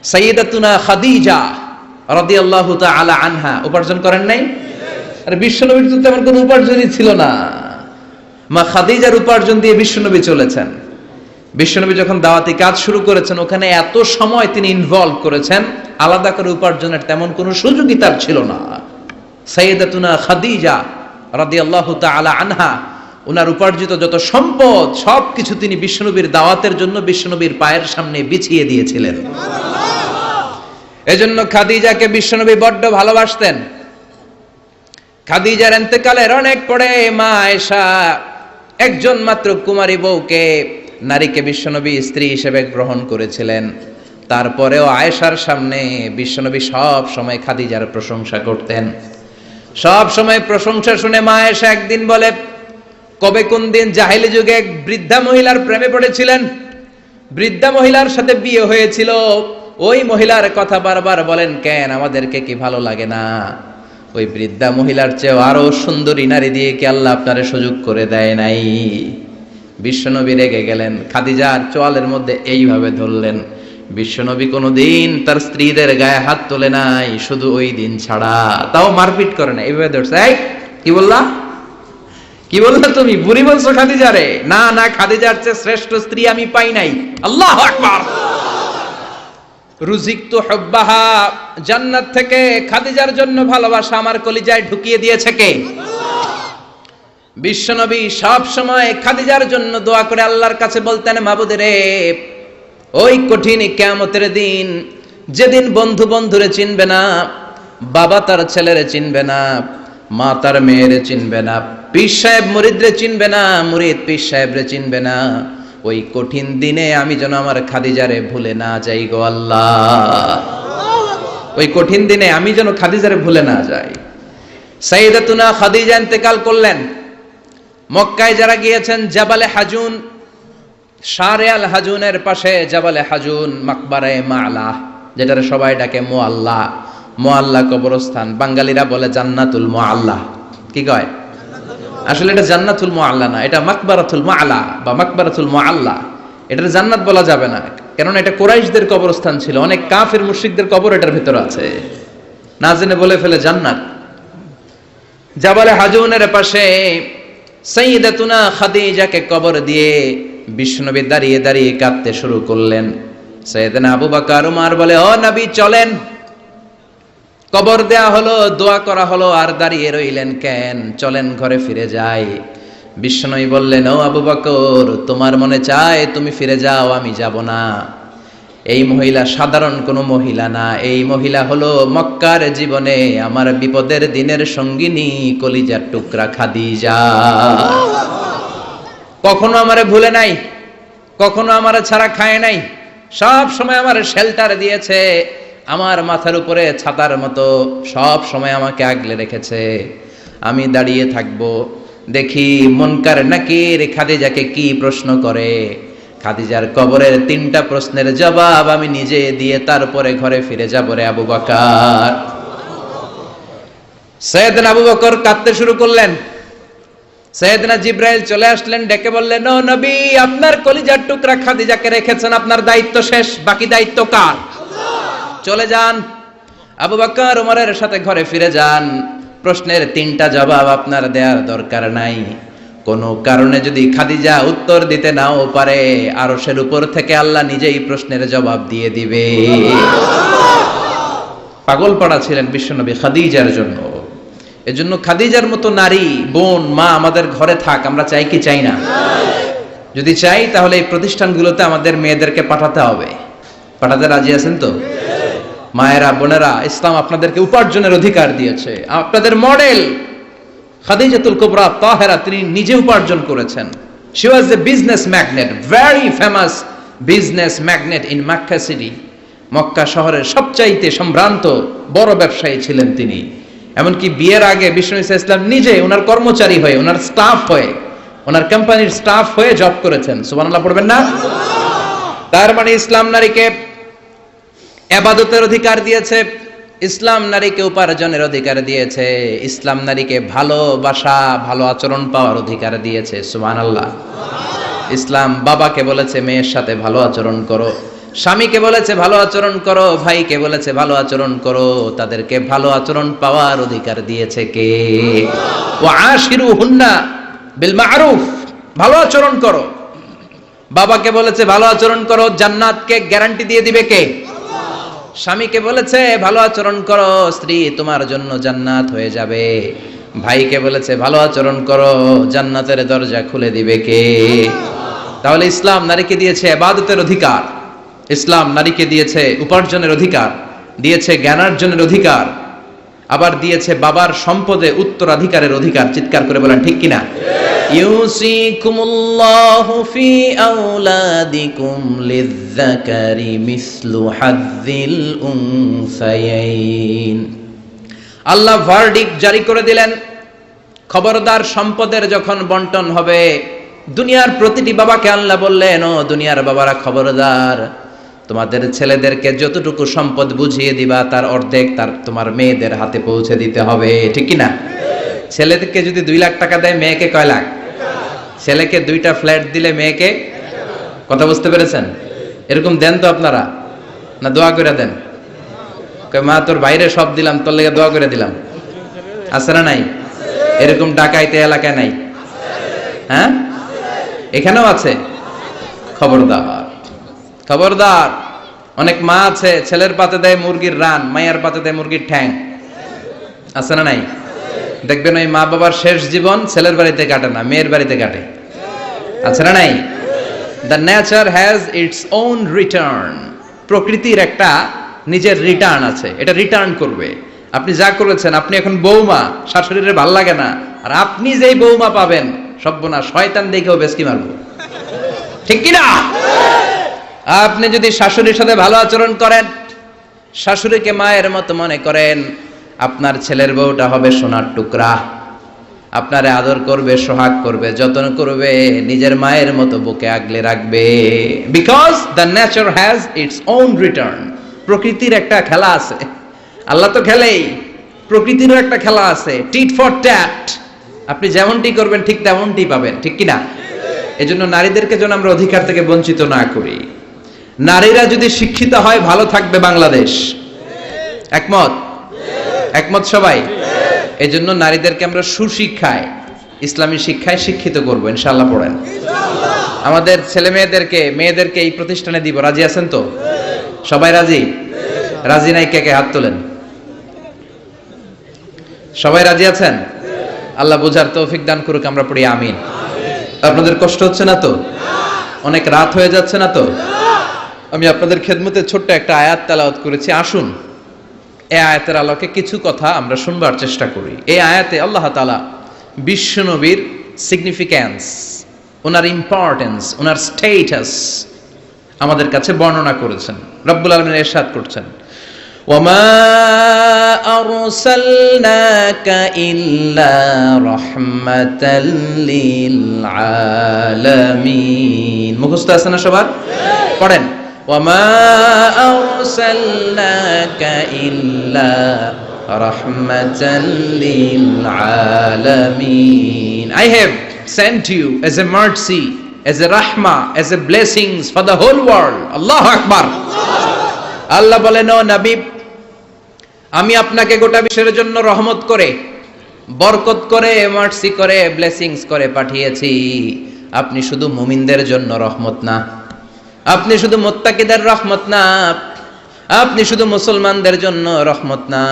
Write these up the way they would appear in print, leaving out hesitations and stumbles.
সাইয়্যিদাতুনা খাদিজা রাদিয়াল্লাহু তাআলা আনহা উপার্জন করেন নাই? আরে বিশ্বনবীর তো তেমন কোনো উপার্জনই ছিল না। মা খাদিজার উপার্জন দিয়ে বিশ্বনবী চলেছেন। বিশ্বনবী যখন দাওয়াতি কাজ শুরু করেছেন, ওখানে এত সময় তিনি ইনভলভ করেছেন, আলাদা করে উপার্জনের তেমন কোনো সুযোগই তার ছিল না। সাইয়্যিদাতুনা খাদিজা রাদিয়াল্লাহু তাআলা আনহা, ওনার উপার্জিত যত সম্পদ সবকিছু তিনি বিশ্বনবীর দাওয়াতের জন্য বিশ্বনবীর পায়ের সামনে বিছিয়ে দিয়েছিলেন। এজন্য খাদিজাকে বিশ্বনবী বড্ড ভালোবাসতেন। খাদিজার ইন্তেকালের অনেক পরে মা আয়েশা একজন মাত্র কুমারী বউকে, নারীকে বিশ্বনবী স্ত্রী হিসেবে গ্রহণ করেছিলেন। তারপরেও আয়েশার সামনে বিশ্বনবী সব সময় খাদিজার প্রশংসা করতেন। সব সময় প্রশংসা শুনে মা আয়েশা একদিন বলে, কবে কোন দিন জাহেলি যুগে এক বৃদ্ধা মহিলার প্রেমে পড়েছিলেন, বৃদ্ধা মহিলার সাথে বিয়ে হয়েছিল, ওই মহিলার কথা বারবার বলেন কেন, আমাদেরকে কি ভালো লাগে না? ওই বৃদ্ধা মহিলার চেয়ে আরো সুন্দরী নারী দিয়ে কি আল্লাহ আপনারে সুযোগ করে দেয় নাই? বিশ্বনবী রেগে গেলেন, খাদিজার চোয়ালের মধ্যে এইভাবে ধরলেন। বিশ্বনবী কোনোদিন তার স্ত্রীদের গায়ে হাত তোলে নাই, শুধু ওই দিন ছাড়া। তাও মারপিট করে না, এইভাবে ধরছে। এই কি বললা, কি বললা তুমি? বুড়ি বলছো খাদিজারে? না না, খাদিজার চেয়ে শ্রেষ্ঠ স্ত্রী আমি পাই নাই। আল্লাহু আকবার। রুজিকতু হুব্বাহা, জান্নাত থেকে খাদিজার জন্য ভালোবাসা আমার কলিজায় ঢুকিয়ে দিয়েছে কে? বিশ্বনবী সব সময় খাদিজার জন্য দোয়া করে আল্লাহর কাছে বলতেন, মাবুদ রে, ওই কঠিন কিয়ামতের দিন, যেদিন বন্ধু বন্ধুরে চিনবে না, বাবা তার ছেলেরে চিনবে না, মা তার মেয়েরে চিনবে না, পীর সাহেব মুরিদরে চিনবে না, মুরিদ পীর সাহেবরে চিনবে না, ওই কঠিন দিনে আমি যেন আমার খাদিজারে ভুলে না যাই গো আল্লাহ। ওই কঠিন দিনে আমি যেন খাদিজারে ভুলে না যাই। সাইয়্যিদাতুনা খাদিজা ইন্তেকাল করলেন। মক্কায় যারা গিয়েছেন, জাবালে হাজুন, শারে আল হাজুনের পাশে জাবালে হাজুন, মাকবারে মাআলা, যেটারে সবাই ডাকে মুআল্লা, মুআল্লা কবরস্থান, বাঙালিরা বলে জান্নাতুল মুআল্লা। কি কয়? আসলে এটা জান্নাতুল মুআল্লা না, এটা মাকবারাতুল মাআলা বা মাকবারাতুল মুআল্লা। এটার জান্নাত বলা যাবে না, কারণ এটা কুরাইশদের কবরস্থান ছিল, অনেক কাফির মুশরিকদের কবর এটার ভিতরে আছে, না জেনে বলে ফেলে জান্নাত। জাবালে হাজুনের পাশে সাইয়্যিদাতুনা খাদিজাকে কবর দিয়ে বিশ্বনবী দাঁড়িয়ে দাঁড়িয়ে কাঁদতে শুরু করলেন। সাইয়েদনা আবু বকর উমর বলে, ও নবী চলেন। কবর দেয়া হলো, দোয়া করা হলো, আর দাঁড়িয়ে রইলেন কেন? চলেন ঘরে ফিরে যাই। বিশ্বনবী বললেন, ও আবু বকর, তোমার মনে চায় তুমি ফিরে যাও, আমি যাব না। এই মহিলা সাধারণ কোনো মহিলা না, এই মহিলা হলো মক্কার জীবনে আমার বিপদের দিনের সঙ্গিনী, কলিজার টুকরা খাদিজা। কখনো আমারে ভুলে নাই, কখনো আমারে ছাড়া খায় নাই, সব সময় আমার শেল্টার দিয়েছে, আমার মাথার উপরে ছাতার মতো সব সময় আমাকে আগলে রেখেছে। আমি দাঁড়িয়ে থাকবো, দেখি মুনকার নাকির খাদিজাকে কি প্রশ্ন করে। খাদিজার কবরের 3টা প্রশ্নের জবাব আমি নিজে দিয়ে তারপরে ঘরে ফিরে যাব রে আবু বকর। সাইয়েদনা আবু বকর কাঁদতে শুরু করলেন। সাইয়েদনা জিবরাইল চলে আসলেন, ডেকে বললেন, ও নবী, আপনার কলিজার টুকরা খাদিজাকে রেখেছেন, আপনার দায়িত্ব শেষ, বাকি দায়িত্ব কার? চলে যান, আবু বকর ওমরের সাথে ঘরে ফিরে যান। প্রশ্নের 3টা জবাব আপনার দেওয়ার দরকার নাই। কোনো কারণে যদি খাদিজা উত্তর দিতে নাও পারে, আরশের উপর থেকে আল্লাহ নিজেই প্রশ্নের জবাব দিয়ে দিবে। পাগল পাড়া ছিলেন বিশ্বনবী খাদিজার জন্য। এজন্য খাদিজার মতো নারী, বোন, মা আমাদের ঘরে থাক, আমরা চাই কি চাই না? যদি চাই তাহলে এই প্রতিষ্ঠানগুলোতে আমাদের মেয়েদেরকে পাঠাতে হবে। পাঠাতে রাজি আছেন তো? মায়েরা, বোনেরা, ইসলাম আপনাদেরকে উপার্জনের অধিকার দিয়েছে। আপনাদের মডেল খাদিজাতুল কুবরা তাহেরা, তিনি নিজে উপার্জন করেছেন। She was A business magnate, very famous business magnate in Mecca city. Mecca শহরের সবচাইতে সম্ভ্রান্ত বড় ব্যবসায়ী ছিলেন তিনি। এমনকি বিয়ের আগে বিশ্বনবী সাল্লাল্লাহু আলাইহি ওয়াসাল্লাম নিজে ওনার কর্মচারী হয়ে, ওনার স্টাফ হয়ে, ওনার কোম্পানির স্টাফ হয়ে জব করেছেন। সুবহানাল্লাহ পড়বেন না? তার মানে ইসলাম নারীকে ইবাদতের অধিকার দিয়েছে, ইসলাম নারীকে উপার্জনের অধিকার দিয়েছে, ইসলাম নারীকে ভালোবাসা, ভালো আচরণ পাওয়ার অধিকার দিয়েছে। সুবহানাল্লাহ। ইসলাম বাবাকে বলেছে মেয়ের সাথে ভালো আচরণ করো, স্বামীকে বলেছে ভালো আচরণ করো, ভাইকে বলেছে ভালো আচরণ করো, তাদেরকে ভালো আচরণ পাওয়ার অধিকার দিয়েছে কে? ওয়া আশিরুহুন্না বিল মা'রুফ, ভালো আচরণ করো। বাবাকে বলেছে ভালো আচরণ করো, জান্নাতকে গ্যারান্টি দিয়ে দিবে কে? স্বামীকে বলেছে ভালো আচরণ করো, স্ত্রী তোমার জন্য জান্নাত হয়ে যাবে। ভাইকে বলেছে ভালো আচরণ করো, জান্নাতের দরজা খুলে দিবে কে? তাহলে ইসলাম নারীকে দিয়েছে ইবাদতের অধিকার, ইসলাম নারীকে দিয়েছে উপার্জনের অধিকার, দিয়েছে জ্ঞানার্জনের অধিকার, আবার দিয়েছে বাবার সম্পদে উত্তরাধিকারের অধিকার। চিৎকার করে বলেন ঠিক কিনা? ইউসিকুমুল্লাহু ফি আওলাদিকুম লিযযাকারি মিসলু হাযযিল উনসায়াইন। আল্লাহ ভার্ডিক্ট জারি করে দিলেন, খবরদার সম্পদের যখন বন্টন হবে, দুনিয়ার প্রতিটি বাবাকে আল্লাহ বললেন, ও দুনিয়ার বাবারা খবরদার, তোমাদের ছেলেদেরকে যতটুকু সম্পদ বুঝিয়ে দিবা তার অর্ধেক তোমার মেয়েদের হাতে পৌঁছে দিতে হবে। ঠিক কিনা? ছেলেদেরকে যদি 2 লাখ টাকা দেয়, মেয়েকে কয় লাখ? ছেলেকে 2টা ফ্ল্যাট দিলে মেয়েকে, কথা বুঝতে পেরেছেন? এরকম দেন তো আপনারা, না দোয়া করে দেন? মা তোর বাইরে সব দিলাম, তোর লেগে দোয়া করে দিলাম, আছে না নাই? এরকম ডাকাইতে এলাকায় নাই? হ্যাঁ, এখানেও আছে। খবরদার, খবরদার। অনেক মা আছে ছেলের পাতে দেয় মুরগির রান, মায়ের পাতে দেয় মুরগির ঠ্যাং, আছে না নাই? দেখবেন ওই মা বাবার শেষ জীবন ছেলের বাড়িতে কাটে না, মেয়ের বাড়িতে কাটে, আছে না নাই? The nature has its own return. প্রকৃতির একটা নিজের রিটার্ন আছে, এটা রিটার্ন করবে। আপনি যা করেছেন, আপনি এখন বৌমা, শাশুড়ির ভাল লাগে না, আর আপনি যেই বৌমা পাবেন, সর্বনাশ, শয়তান দেখেও বেশকি মারবো। ঠিক কিনা? আপনি যদি শাশুড়ির সাথে ভালো আচরণ করেন, শাশুড়িকে মায়ের মতো মনে করেন, আপনার ছেলের বউটা হবে সোনার টুকরা, আপনারে আদর করবে, সোহাগ করবে, যত্ন করবে, নিজের মায়ের মতো বুকে আগলে রাখবে। Because the nature has its own return. প্রকৃতির একটা খেলা আছে, আল্লাহ তো খেলেই, প্রকৃতিরও একটা খেলা আছে, টিট ফর ট্যাট। আপনি যেমনটি করবেন ঠিক তেমনটি পাবেন। ঠিক কিনা? এজন্য নারীদেরকে যেন আমরা অধিকার থেকে বঞ্চিত না করি। নারীরা যদি শিক্ষিত হয়, ভালো থাকবে বাংলাদেশ। একমত? একমত সবাই? এজন্য নারীদেরকে আমরা সুশিক্ষায়, ইসলামী শিক্ষায় শিক্ষিত করবো ইনশাআল্লাহ। পড়েন, আমাদের ছেলে মেয়েদেরকে এই প্রতিষ্ঠানে দিব। রাজি আছেন তো? সবাই রাজি? রাজি নাই কে কে হাত তোলেন। সবাই রাজি আছেন? আল্লাহ বোঝার তৌফিক দান করুক, আমরা পড়ি আমিন। আপনাদের কষ্ট হচ্ছে না তো? অনেক রাত হয়ে যাচ্ছে না তো? আমি আপনাদের খেদমতে ছোট্ট একটা আয়াত তেলাওয়াত করেছি। আসুন এই আয়াতের আলোকে কিছু কথা আমরা শুনবার চেষ্টা করি। এই আয়াতে আল্লাহ তাআলা বিশ্ব নবীর সিগনিফিক্যান্স, ওনার ইম্পর্টেন্স, ওনার স্টেটাস আমাদের কাছে বর্ণনা করেছেন। রব্বুল আলামিন ইরশাদ করছেন, ওয়ামা আরসালনাকা ইল্লা রাহমাতাল লিল আলামিন। মুখস্থ আছে না সবার? পড়েন, ওয়ামা আরসালনাকা ইল্লা রাহমাতাল লিল আলামিন। I have sent you as a mercy, as a rahmah, as a blessings for the whole world. Allahu Akbar. আল্লাহ বলেন, ও নবী, আমি আপনাকে গোটা বিশ্বের জন্য রহমত করে, বরকত করে, মার্সি করে, ব্লেসিংস করে পাঠিয়েছি। আপনি শুধু মুমিনদের জন্য রহমত না, আপনি শুধু মুত্তাকিদের রহমত না, আপনি শুধু মুসলমানদের জন্য রহমত না,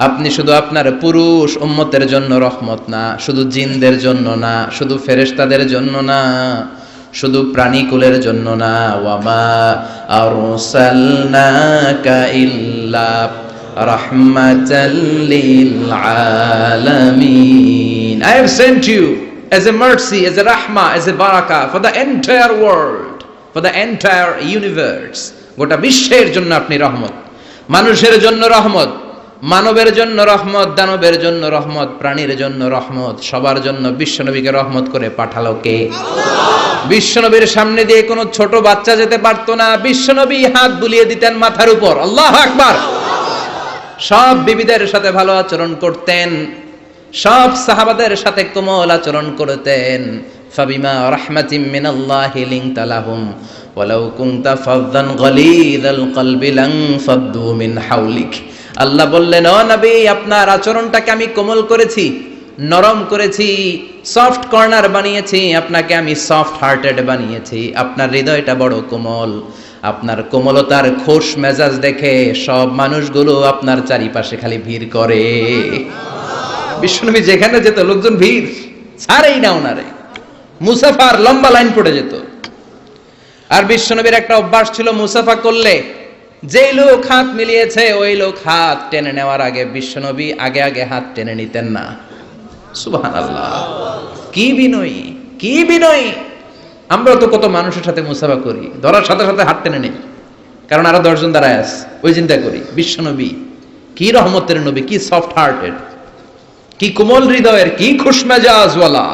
আপনি শুধু আপনার পুরুষ উম্মতের জন্য রহমত না, শুধু জিনদের জন্য না, শুধু ফেরেশতাদের জন্য না, শুধু প্রাণীকুলের জন্য না। ওয়ামা আরসালনাকা ইল্লা রাহমাতাল লিল আলামিন। I have sent you as a mercy, as a rahmah, as a barakah for the entire world, for the entire universe. গোটা বিশ্বের জন্য আপনি রহমত, মানুষের জন্য রহমত, মানবের জন্য রহমত, দানবের জন্য রহমত, প্রাণীর জন্য রহমত, সবার জন্য বিশ্বনবীকে রহমত করে পাঠালো কে? বিশ্বনবীর সামনে দিয়ে কোনো ছোট বাচ্চা যেতে পারতো না, বিশ্বনবী হাত বুলিয়ে দিতেন মাথার উপর। আল্লাহু আকবার। সব বিবিদের সাথে ভালো আচরণ করতেন, সব সাহাবাদের সাথে কোমল আচরণ করতেন। ফাবিমা রাহমাতিম মিনাল্লাহি লিনতা লাহুম ওয়ালাউ কুনতা ফাযযান গালিযাল কলবি লানফাদ্দু মিন হাওলিক। আল্লাহ বললেন, ও নবী, আপনার আচরণটাকে আমি কোমল করেছি, নরম করেছি, সফট কর্নার বানিয়েছি, আপনাকে আমি সফট হার্টেড বানিয়েছি। আপনার হৃদয়টা বড় কোমল। আপনার কোমলতার খোশ মেজাজ দেখে সব মানুষগুলো আপনার চারিপাশে খালি ভিড় করে। বিশ্বনবী যেখানে যেত লোকজন ভিড় ছাড়েই না ওনারে, মুসাফার লম্বা লাইন পড়ে যেত। আর বিশ্বনবীর একটা অভ্যাস ছিল, মুসাফা করলে যেই লোক হাত মিলিয়েছে ওই লোক হাত টেনে নেওয়ার আগে বিশ্বনবী আগে আগে হাত টেনে নিতেন না। সুবহানাল্লাহ, কি বিনয়ী, কি বিনয়ী! আমরা তো কত মানুষের সাথে মুসাফা করি, ধরার সাথে সাথে হাত টেনে নেই, কারণ আরো 10 জন দাঁড়ায় আছে, ওই চিন্তা করি। বিশ্বনবী কি রহমতের নবী, কি সফট হার্টেড, কি কোমল হৃদয়ের, কি খুশমেজাজওয়ালা।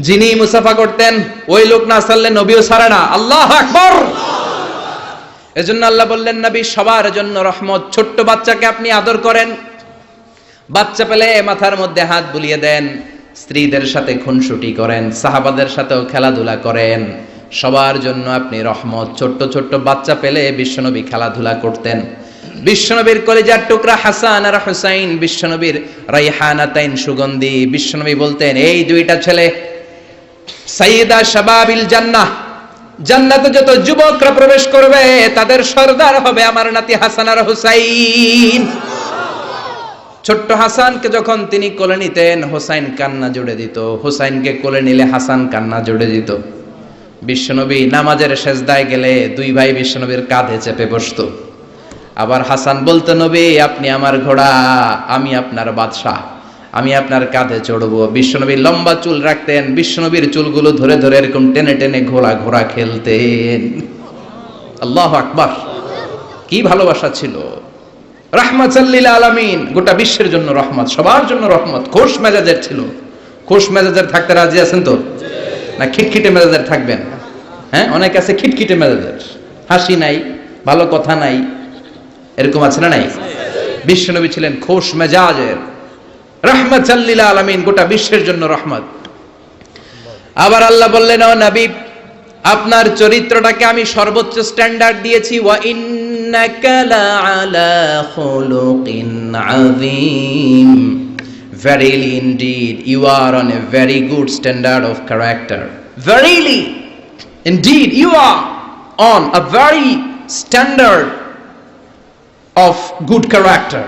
যিনি মুসাফা করতেন ওই লোক না ছাড়লে নবীও ছাড়ে না। আল্লাহু আকবার। এজন্য আল্লাহ বললেন, নবী সবার জন্য রহমত। ছোট্ট বাচ্চাকে আপনি আদর করেন, বাচ্চা পেলে মাথার মধ্যে হাত বুলিয়ে দেন, স্ত্রীদের সাথে খুনসুটি করেন, সাহাবাদের সাথেও খেলাধুলা করেন, সবার জন্য আপনি রহমত। ছোট্ট ছোট্ট বাচ্চা পেলে বিশ্বনবী খেলাধুলা করতেন। বিশ্বনবীর কলিজার টুকরা হাসান আর হুসাইন, বিশ্বনবীর রাইহানাতাইন সুগন্ধি। বিশ্বনবী বলতেন, এই দুইটা ছেলে সাইয়্যিদা শাবাবিল জান্নাহ, জান্নাতে যত যুবকরা প্রবেশ করবে তাদের সর্দার হবে আমার নাতি হাসান আর হুসাইন। ছোট্ট হাসানকে যখন তিনি কোলে নিতেন হুসাইন কান্না জুড়ে দিত, হুসাইনকে কোলে নিলে হাসান কান্না জুড়ে দিত। বিশ্বনবী নামাজের সেজদায় গেলে দুই ভাই বিশ্বনবীর কাঁধে চেপে বসতো। আবার হাসান বলতো, নবী আপনি আমার ঘোড়া, আমি আপনার বাদশাহ, আমি আপনার কাঁধে চড়বো। বিশ্বনবী লম্বা চুল রাখতেন, বিশ্বনবীর চুলগুলো ধরে ধরে এরকম টেনে টেনে ঘোড়া ঘোড়া খেলতেন। আল্লাহু আকবার, কি ভালোবাসা ছিল! রাহমাতাল লিল আলামিন, গোটা বিশ্বের জন্য রহমত, সবার জন্য রহমত। খোশ মেজাজের ছিল। খোশ মেজাজের থাকতে রাজি আছেন তো? না খিটখিটে মেজাজের থাকবেন? হ্যাঁ, অনেক আছে খিটখিটে মেজাজের, হাসি নাই, ভালো কথা নাই, এরকম আছে না নাই? বিশ্বনবী ছিলেন খোশ মেজাজের, রাহমাতাল লিল আলামিন, গোটা বিশ্বের জন্য রহমত। আবার আল্লাহ বললেন, ও নবী আপনার চরিত্রটাকে আমি সর্বোচ্চ স্ট্যান্ডার্ড দিয়েছি। ওয়া ইন্নাকা লাআলা খুলুকিন আযীম, verily indeed you are on a very good standard of character. Verily indeed you are on a very standard of good character.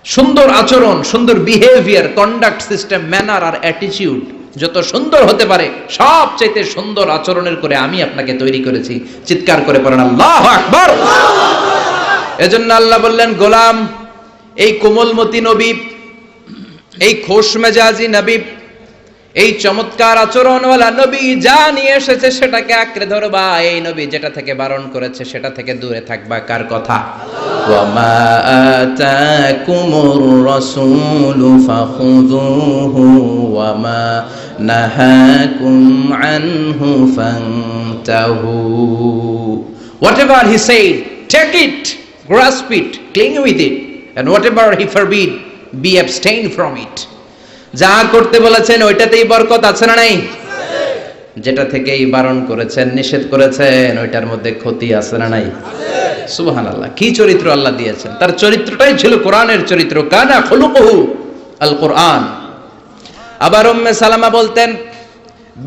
সুন্দর আচরণ, সুন্দর বিহেভিয়ার, কন্ডাক্ট সিস্টেম, ম্যানার আর অ্যাটিটিউড যত সুন্দর হতে পারে সবচেয়ে সুন্দর আচরণের করে আমি আপনাকে তৈরি করেছি। চিৎকার করে পড়েন আল্লাহু আকবার। এজন্য আল্লাহ বললেন, গোলাম এই কোমলমতি নবী, এই খোশ মেজাজি নবী, এই চমৎকার আচরণওয়ালা নবী যা নিয়ে এসেছে সেটাকে আঁকড়ে ধরবা। এই নবী যেটা থেকে বারণ করেছে সেটা থেকে দূরে থাকবা। কার কথা? ওয়া মা আতাকুমুর রাসূলু ফাখুযুহু ওয়া মা নাহাকুম আনহু ফান্তাহু। Whatever he said, take it, grasp it, cling with it, and whatever he forbid, be abstain from it. যা করতে বলেছেন ওইটাতেই বরকত আছে না নাই? যেটা থেকেই বারণ করেছেন, নিষেধ করেছেন, ওইটার মধ্যে ক্ষতি আছে না নাই? সুবহানাল্লাহ, কি চরিত্র আল্লাহ দিয়েছেন! তার চরিত্রটাই ছিল কোরআনের চরিত্র। কানা খুলুকুহু আল কোরআন। আবার উম্মে সালামা বলতেন,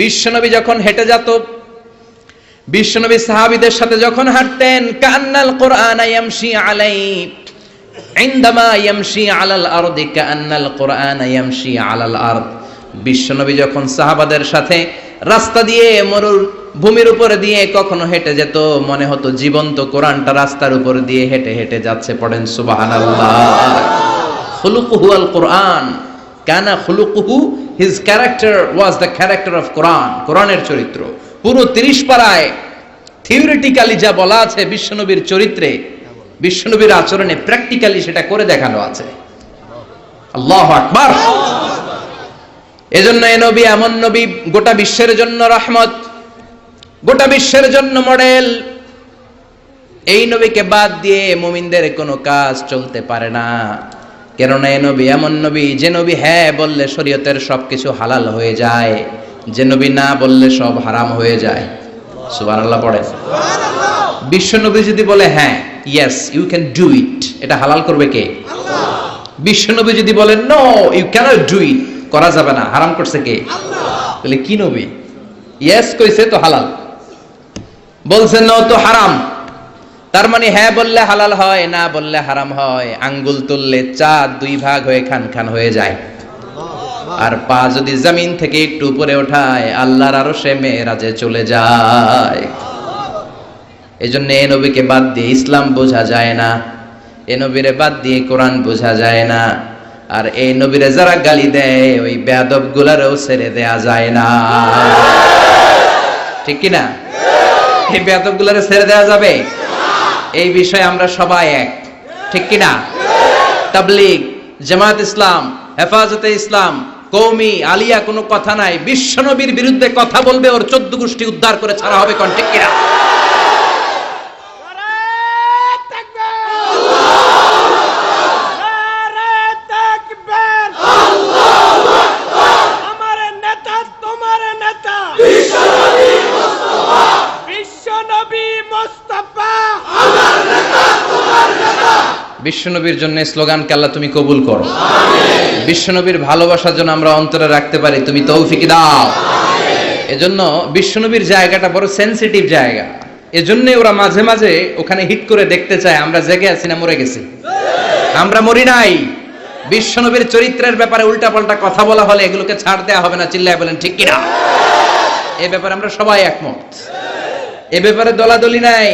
বিশ্বনবী যখন হেঁটে যেত, বিশ্বনবী সাহাবীদের সাথে যখন হাঁটতেন, কান্নাল কোরআন ইয়ামশি আলাইহি ইনদামা ইয়ামশি আলাল আরদি কান্নাল কোরআন ইয়ামশি আলাল আরদ। বিশ্বনবী যখন সাহাবাদের সাথে রাস্তা দিয়ে, মরুর ভূমির উপরে দিয়ে কখনো হেঁটে যেত, মনে হতো জীবন্ত কোরআনটা রাস্তার উপর দিয়ে হেঁটে হেঁটে যাচ্ছে। পড়েন সুবহানাল্লাহ। খুলুকুহু আল কোরআন, কানা খুলুকুহু, his character was the character of Quran. কোরআনের চরিত্র পুরো 30 পারায় থিওরিটিক্যালি যা বলা আছে বিশ্বনবীর চরিত্রে, বিশ্বনবীর আচরণে, প্র্যাকটিক্যালি সেটা করে দেখানো আছে। আল্লাহু আকবার। এজন্য এই নবী এমন নবী, গোটা বিশ্বের জন্য রহমত, গোটা বিশ্বের জন্য মডেল। এই নবীকে বাদ দিয়ে মুমিনদের কোনো কাজ চলতে পারে না। কেননা এই নবী এমন নবী, যে নবী হ্যাঁ বললে শরীয়তের সবকিছু হালাল হয়ে যায়, যে নবী না বললে সব হারাম হয়ে যায়। সুবহানাল্লাহ পড়েন। বিশ্বনবী যদি বলে হ্যাঁ, yes you can do it, এটা হালাল করবে কে? আল্লাহ। বিশ্বনবী যদি বলেন no you can't do it, করা যাবে না, হারাম করছে কে? আল্লাহ। বলে কি নবী? ইয়েস কইছে তো হালাল, বলছে নো তো হারাম। তার মানে হ্যাঁ বললে হালাল হয়, না বললে হারাম হয়। আঙ্গুল তুললে চাঁদ দুই ভাগ হয়ে খান খান হয়ে যায়, আর পা যদি জমিন থেকে একটু উপরে ওঠায় আল্লাহর আরশে মেরাজে চলে যায়। এজন্য এই নবীকে বাদ দিয়ে ইসলাম বোঝা যায় না, এই নবীরে বাদ দিয়ে কোরআন বোঝা যায় না, আর এই নবীরে যারা গালি দেয় ওই বেয়াদব গুলারও ছেড়ে দেয়া যায় না। ঠিক কি না? এই বেয়াদব গুলারে ছেড়ে দেয়া যাবে? এই বিষয়ে আমরা সবাই এক, ঠিক কি না? তাবলীগ, জামাত ইসলাম, হেফাজতে ইসলাম, কওমি, আলিয়া কোনো কথা নাই। বিশ্বনবীর বিরুদ্ধে কথা বলবে ওর 14 গোষ্ঠী উদ্ধার করে ছাড়া হবে, কোন ঠিক কি না? বিশ্বনবীর জন্য স্লোগানকে আল্লাহ তুমি কবুল করো, বিশ্বনবীর ভালোবাসার জন্য আমরা অন্তরে রাখতে পারি তুমি তৌফিক দাও। এজন্য বিশ্বনবীর জায়গাটা বড় সেনসিটিভ জায়গা, এজন্য ওরা মাঝে মাঝে ওখানে হিট করে দেখতে চায় আমরা জেগে আছি না মরে গেছি। আমরা মরি নাই। বিশ্বনবীর চরিত্রের ব্যাপারে উল্টাপাল্টা কথা বলা হলে এগুলোকে ছাড় দেওয়া হবে না, চিল্লায় বলেন ঠিক কিনা? এ ব্যাপারে আমরা সবাই একমত, এ ব্যাপারে দলাদলি নাই।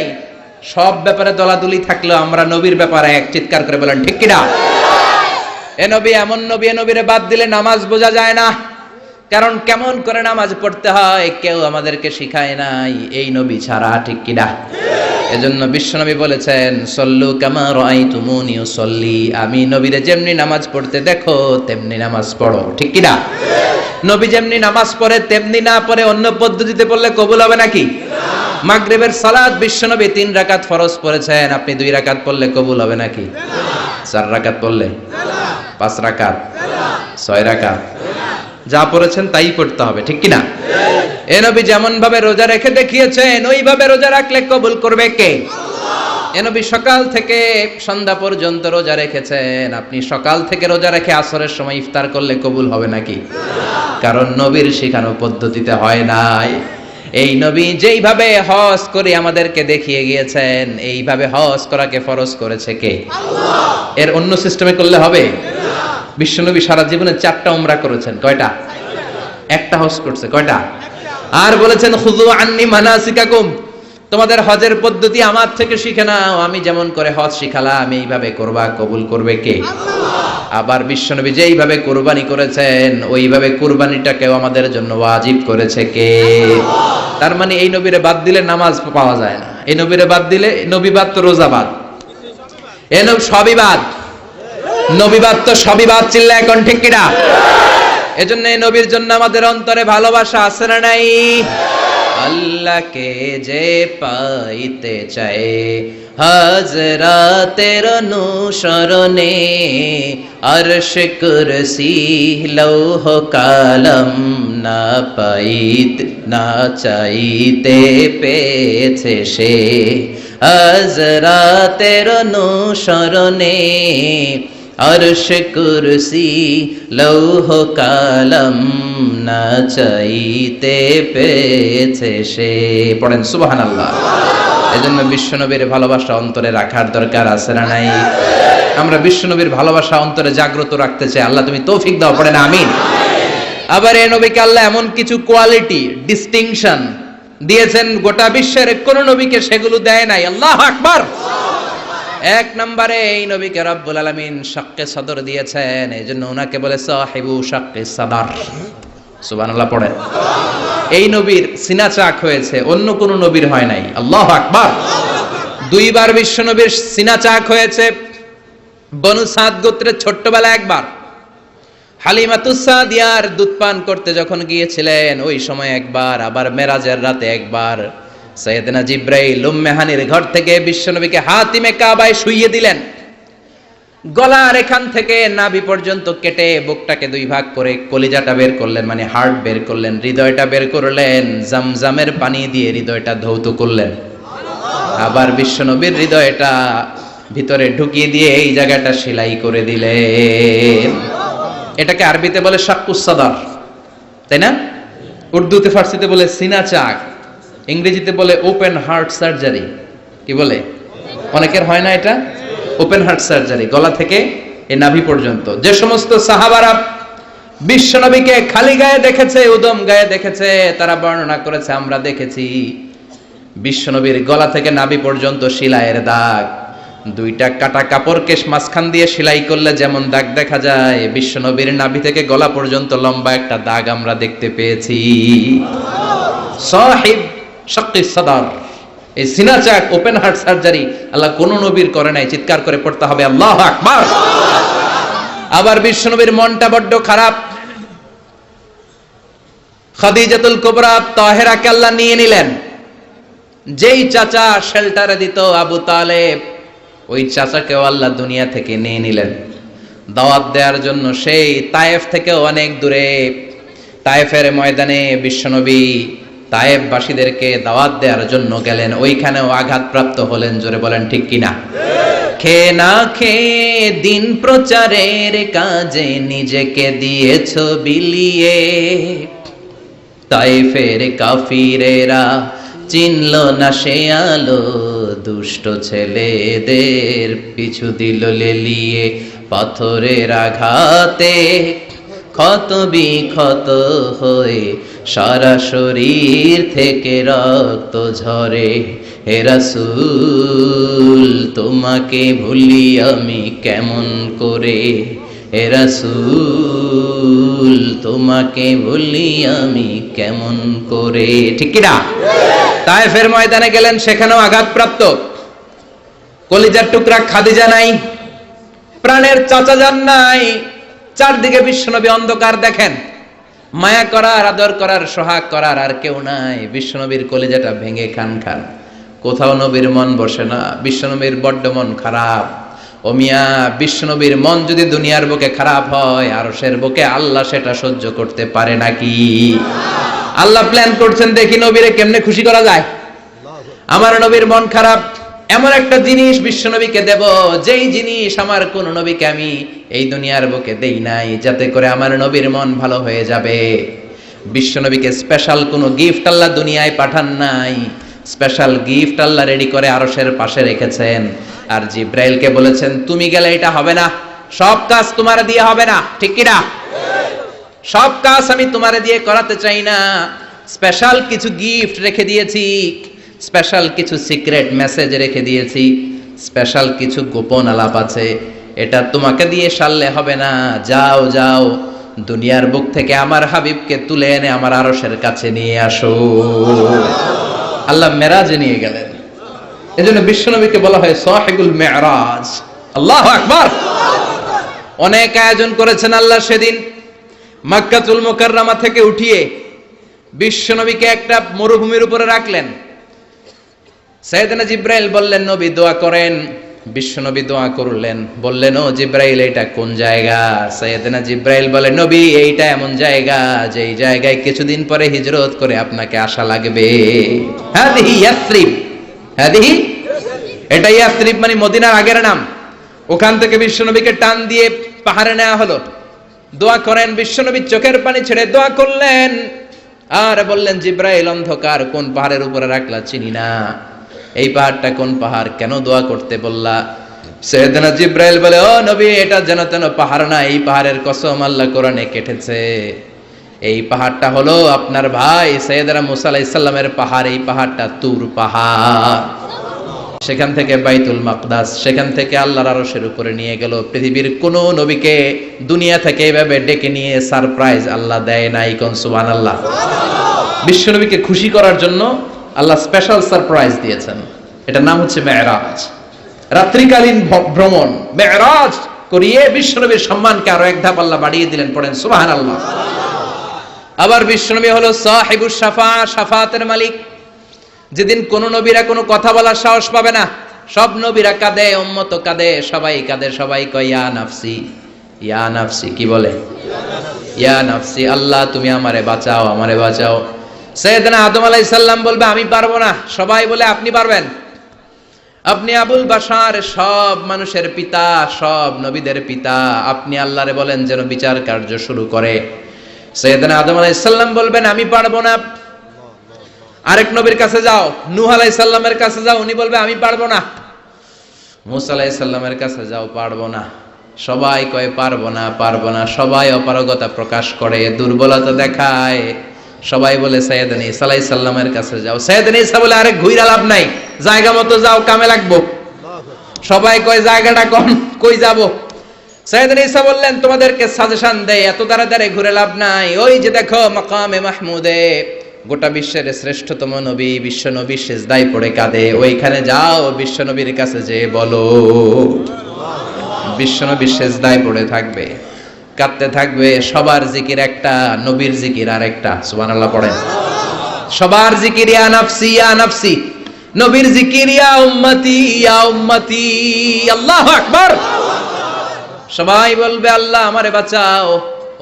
সব ব্যাপারে দলাদলি থাকলেও আমরা নবীর ব্যাপারে এক, চিৎকার করে বলেন ঠিক কিনা? এ নবী এমন নবী, এ নবীরে বাদ দিলে নামাজ বোঝা যায় না। কারণ কেমন করে নামাজ পড়তে হয় কেউ আমাদেরকে শিখায় নাই এই নবী ছাড়া, ঠিক কিনা? এজন্য বিশ্বনবী বলেছেন সল্লু কামা রাআইতুমুনি উসাল্লি, আমি নবীরে যেমনি নামাজ পড়তে দেখো তেমনি নামাজ পড়ো, ঠিক কিনা? নবী যেমনি নামাজ পড়ে তেমনি না পড়ে অন্য পদ্ধতিতে পড়লে কবুল হবে নাকি? মাগরিবের সালাত বিশ্বনবী 3 রাকাত ফরজ পড়েছেন, আপনি 2 রাকাত পড়লে কবুল হবে নাকি? 4 রাকাত পড়লে, 5 রাকাত, 6 রাকাত, যা পড়েছেন তাই পড়তে হবে, ঠিক কিনা? এ নবী যেমন ভাবে রোজা রেখে দেখিয়েছেন ওইভাবে রোজা রাখলে কবুল করবে কে? এ নবী সকাল থেকে সন্ধ্যা পর্যন্ত রোজা রেখেছেন, আপনি সকাল থেকে রোজা রেখে আসরের সময় ইফতার করলে কবুল হবে নাকি? কারণ নবীর শেখানো পদ্ধতিতে হয় নাই। এই নবী যেইভাবে হজ করে আমাদেরকে দেখিয়ে গিয়েছেন এইভাবে হজ করাকে ফরজ করেছে কে? আল্লাহ। এর অন্য সিস্টেমে করলে হবে? বিশ্বনবী সারা জীবনে 4টা উমরা করেছেন, কয়টা? একটা হজ করছে, কয়টা? আর বলেছেন খুযু আন্নী মানাসিকাকুম, তোমাদের হজের পদ্ধতি আমার থেকে শিখে নাও, আমি যেমন করে হজ শিখালাম এইভাবে করবা, কবুল করবে কে? আল্লাহ। আবার বিশ্বনবী যেইভাবে কুরবানি করেছেন ওইভাবে কুরবানিটাকেও আমাদের জন্য ওয়াজিব করেছে কে? আল্লাহ। তার মানে এই নবীরে বাদ দিলে নামাজ পাওয়া যায় না, এই নবীরে বাদ দিলে, নবী বাদ তো রোজা বাদ, এ নবী সবই বাদ, নবী বাদ তো সবই বাদ, চিল্লা এখন ঠিক কিনা? এজন্য এই নবীর জন্য আমাদের অন্তরে ভালোবাসা আছে না নাই? আল্লাহকে যে পাইতে চায় হযরতের অনুসরণে আরশ কুরসি লৌহ কালম না পাইত না চাইতে পেয়েছে সে, হযরতের অনুসরণে আরশ কুরসি লৌহ কালম না চাইতে পেয়েছে সে। পড়েন সুবহানাল্লাহ। এজন্য বিশ্বনবীর ভালোবাসা অন্তরে রাখার দরকার আছে না নাই? আমরা বিশ্বনবীর ভালোবাসা অন্তরে জাগ্রত রাখতে চাই, আল্লাহ তুমি তৌফিক দাও, পড়েন আমিন। আবার এই নবীকে আল্লাহ এমন কিছু কোয়ালিটি, ডিস্টিংশন দিয়েছেন গোটা বিশ্বের কোন নবীকে সেগুলো দেয় নাই। আল্লাহু আকবার। 1 নম্বরে এই নবীকে রব্বুল আলামিন শাক্কে সদর দিয়েছেন, এইজন্য ওনাকে বলে সাহিবু শাক্কে সদর। সুবহানাল্লাহ পড়েন। এই নবীর সিনা চাক হয়েছে, অন্য কোন নবীর হয় নাই। আল্লাহু আকবার। 2 বার বিশ্ব নবীর সিনা চাক হয়েছে। বনু সাদ গোত্রের ছোট্টবেলা একবার, হালিমাতুস সাদিয়ার দুধ পান করতে যখন গিয়েছিলেন ওই সময় একবার, আবার মেরাজের রাতে একবার সাইয়েদনা জিব্রাইল উম্মে হানির ঘর থেকে বিশ্বনবীকে হাতিমে কাবায় শুইয়ে দিলেন। গলার এখান থেকে নাভি পর্যন্ত কেটে বুকটাকে দুই ভাগ করে কলিজাটা বের করলেন, মানে হার্ট বের করলেন, হৃদয়টা বের করলেন, জামজামের পানি দিয়ে হৃদয়টা ধৌত করলেন। আবার বিশ্বনবীর হৃদয়টা ভিতরে ঢুকিয়ে দিয়ে এই জায়গাটা সেলাই করে দিলেন। এটাকে আরবিতে বলে শাক্কুস সাদর, তাই না? উর্দুতে ফার্সিতে বলে সিনা চাক, ইংরেজিতে বলে ওপেন হার্ট সার্জারি। কি বলে? অনেকের হয় না এটা, ওপেন হার্ট সার্জারি, গলা থেকে এই নাভি পর্যন্ত। যে সমস্ত সাহাবারা বিশ্বনবীকে খালি গায়ে দেখেছে, উদম গায়ে দেখেছে, তারা বর্ণনা করেছে আমরা দেখেছি বিশ্বনবীর গলা থেকে নাভি পর্যন্ত সেলাইয়ের দাগ। দুইটা কাটা কাপড়কে মাঝখান দিয়ে সেলাই করলে যেমন দাগ দেখা যায়, বিশ্বনবীর নাভি থেকে গলা পর্যন্ত লম্বা একটা দাগ আমরা দেখতে পেয়েছি। সাহিব শাক্কিস সাদর, এই সিনা চাক, ওপেন হার্ট সার্জারি আল্লাহ কোন নবীর করে নাই। চিৎকার করে পড়তে হবে আল্লাহু আকবার। আবার বিশ্বনবীর মনটা বড্ড খারাপ। খাদিজাতুল কুবরা তাহেরাকে আল্লাহ নিয়ে নিলেন। যেই চাচা শেল্টারে দিত আবু তালেব, ওই চাচাকেও আল্লাহ দুনিয়া থেকে নিয়ে নিলেন দাওয়াত দেওয়ার জন্য। সেই তায়েফ থেকে অনেক দূরে তায়েফের ময়দানে বিশ্বনবী তায়েফবাসীদেরকে দাওয়াত দেওয়ার জন্য গেলেন। ওইখানেও আঘাতপ্রাপ্ত হলেন। জোরে বলেন ঠিক কিনা? খেয়ে না খেয়ে দিন প্রচারের কাজে নিজেকে দিয়েছ বিলিয়ে, তায়েফের কাফিরেরা চিনল না সে আলো, দুষ্ট ছেলেদের পিছু দিল লেলিয়ে। পাথরের আঘাতে ক্ষত বিক্ষত হয়ে সারা শরীর থেকে রক্ত ঝরে। হে রাসূল তোমাকে ভুলি আমি কেমন করে, হে রাসূল তোমাকে ভুলি আমি কেমন করে। ঠিক কি না? তায়েফের ময়দানে গেলেন, সেখানেও আঘাতপ্রাপ্ত। কলিজার টুকরা খাদিজা নাই, প্রাণের চাচা যান নাই। চারদিকে বিশ্বনবী অন্ধকার দেখেন, মায়া করার, আদর করার, সোহাগ করার আর কেউ নাই। বিশ্বনবীর কলিজাটা ভেঙে খান খান। কোথাও নবীর মন বসে না। বিশ্বনবীর বড্ড মন খারাপ। ও মিয়া, বিশ্বনবীর মন যদি দুনিয়ার বুকে খারাপ হয়, আরশের বুকে আল্লাহ সেটা সহ্য করতে পারে নাকি? আল্লাহ প্ল্যান করছেন, দেখি নবীরে কেমনে খুশি করা যায়। আমার নবীর মন খারাপ, এমন একটা জিনিস বিশ্বনবীকে দেব, যেই জিনিস আমার কোন নবীকে আমি এই দুনিয়ার বুকে দেই নাই, যাতে করে আমার নবীর মন ভালো হয়ে যাবে। বিশ্বনবীকে স্পেশাল কোন গিফট আল্লাহ দুনিয়ায় পাঠান নাই। স্পেশাল গিফট আল্লাহ রেডি করে আরশের পাশে রেখেছেন। আর জিব্রাইলকে বলেছেন, তুমি গেলে এটা হবে না, সব কাজ তোমার দিয়ে হবে না। ঠিক কি না? সব কাজ আমি তোমার দিয়ে করাতে চাই না। স্পেশাল কিছু গিফট রেখে দিয়েছি, স্পেশাল কিছু সিক্রেট মেসেজ রেখে দিয়েছি, স্পেশাল কিছু গোপন আলাপ আছে। এটা তোমাকে দিয়ে সারলে হবে না। যাও যাও, দুনিয়ার বুক থেকে আমার হাবিবকে তুলে এনে আমার আরশের কাছে নিয়ে আসো। আল্লাহ মেরাজে নিয়ে গেলেন। এজন্য বিশ্বনবীকে বলা হয় সাহিবুল মেরাজ। আল্লাহু আকবার। অনেক আয়োজন করেছেন আল্লাহ সেদিন। মক্কাতুল মুকাররমা থেকে উঠিয়ে বিশ্বনবীকে একটা মরুভূমির উপরে রাখলেন। সাইয়েদনা জিব্রাইল বললেন, নবী দোয়া করেন। বিশ্বনবী দোয়া করলেন। বললেন, ও জিব্রাইল, এটা কোন জায়গা? সাইয়েদনা জিব্রাইল বলে, নবী এইটা এমন জায়গা, যেই জায়গায় কিছুদিন পরে হিজরত করে আপনাকে আসা লাগবে। হাদিহি ইয়াসরিব। হাদিহি, এটা ইয়াসরিব মানে মদিনার আগের নাম। ওখান থেকে বিশ্বনবীকে টান দিয়ে পাহাড়ে নেওয়া হলো। দোয়া করেন। বিশ্বনবী চোখের পানি ছেড়ে দোয়া করলেন আর বললেন, জিব্রাইল, অন্ধকার কোন পাহাড়ের উপরে রাখলা চিনি না, এই পাহাড়টা কোন পাহাড়, কেন দোয়া করতে বললা? সাইয়েদনা জিব্রাইল বলে, ও নবী, এটা যেন তেন পাহাড় না, এই পাহাড়ের কসম আল্লাহ কোরআনে কেটেছে। এই পাহাড়টা হলো আপনার ভাই সাইয়েদনা মুসা আলাইহিস সালামের পাহাড়। এই পাহাড়টা তুর পাহাড়। সেখান থেকে বাইতুল মাকদাস, সেখান থেকে আল্লাহর আরশের উপরে নিয়ে গেল। পৃথিবীর কোন নবীকে দুনিয়া থেকে এভাবে ডেকে নিয়ে সারপ্রাইজ আল্লাহ দেয় নাই। কোন সুবহানাল্লাহ। বিশ্বনবীকে খুশি করার জন্য আল্লাহ স্পেশাল সারপ্রাইজ দিয়েছেন। এটার নাম হচ্ছে মেরাজ, রাত্রিকালীন ভ্রমণ। মেরাজ করিয়ে বিশ্বনবীর সম্মানকে আরো এক ধাপ আল্লাহ বাড়িয়ে দিলেন। পড়েন সুবহানাল্লাহ। আবার বিশ্বনবী হলো সাহিবুস শাফা, শাফাতের মালিক। যেদিন কোন নবীরা কোনো কথা বলার সাহস পাবে না, সব নবীরা কাঁদে, উম্মত কাঁদে, সবাই কাঁদে, সবাই কয় ইয়া নাফসি, ইয়া নাফসি। কি বলে? ইয়া নাফসি, আল্লাহ তুমি আমারে বাঁচাও, আমারে বাঁচাও। সাইয়েদনা আদম আলাইহিস সালাম বলবে আমি পারবো না। সবাই বলে আপনি পারবেন, আপনি আবুল বাশার, সব মানুষের পিতা, সব নবীদের পিতা, আপনি আল্লাহরে বলেন যেন বিচার কার্য শুরু করে। সাইয়েদনা আদম আলাইহিস সালাম বলবেন আমি পারবো না। আরেক নবীর কাছে যাও, নূহ আলাইহিস সালামের কাছে যাও, উনি বলবে আমি পারবো না। মুসা আলাইহিস সালামের কাছে যাও, পারবো না। সবাই কয় পারবো না, পারবো না। সবাই অপারগতা প্রকাশ করে, দুর্বলতা দেখায়। সবাই বলে সাইয়েদনা ঈসা আলাইহিস সালামের কাছে যাও। সাইয়েদনা ঈসা বলে আরে ঘুইরা লাভ নাই, জায়গা মতো যাও, কামে লাগবো। সবাই কয় জায়গাটা কম, কই যাব? সাইয়েদনা ঈসা বললেন তোমাদেরকে সাজেশন দেই, এত তাড়াতাড়ি ঘুরে লাভ নাই। ওই যে দেখো মাকামে মাহমুদে গোটা বিশ্বের শ্রেষ্ঠতম নবী, বিশ্ব নবী সিজদায় পড়ে কাঁদে, ওইখানে যাও, বিশ্ব নবীর কাছে যে বলো। বিশ্ব নবী সিজদায় পড়ে থাকবে, কাঁদতে থাকবে। সবার জিকির একটা, নবীর জিকির আরেকটা। সুবহানাল্লাহ পড়েন। সবার জিকির ইয়া নাফসি, ইয়া নাফসি। নবীর জিকির ইয়া উম্মতি, ইয়া উম্মতি। আল্লাহু আকবার। সবাই বলবে আল্লাহ আমারে বাঁচাও,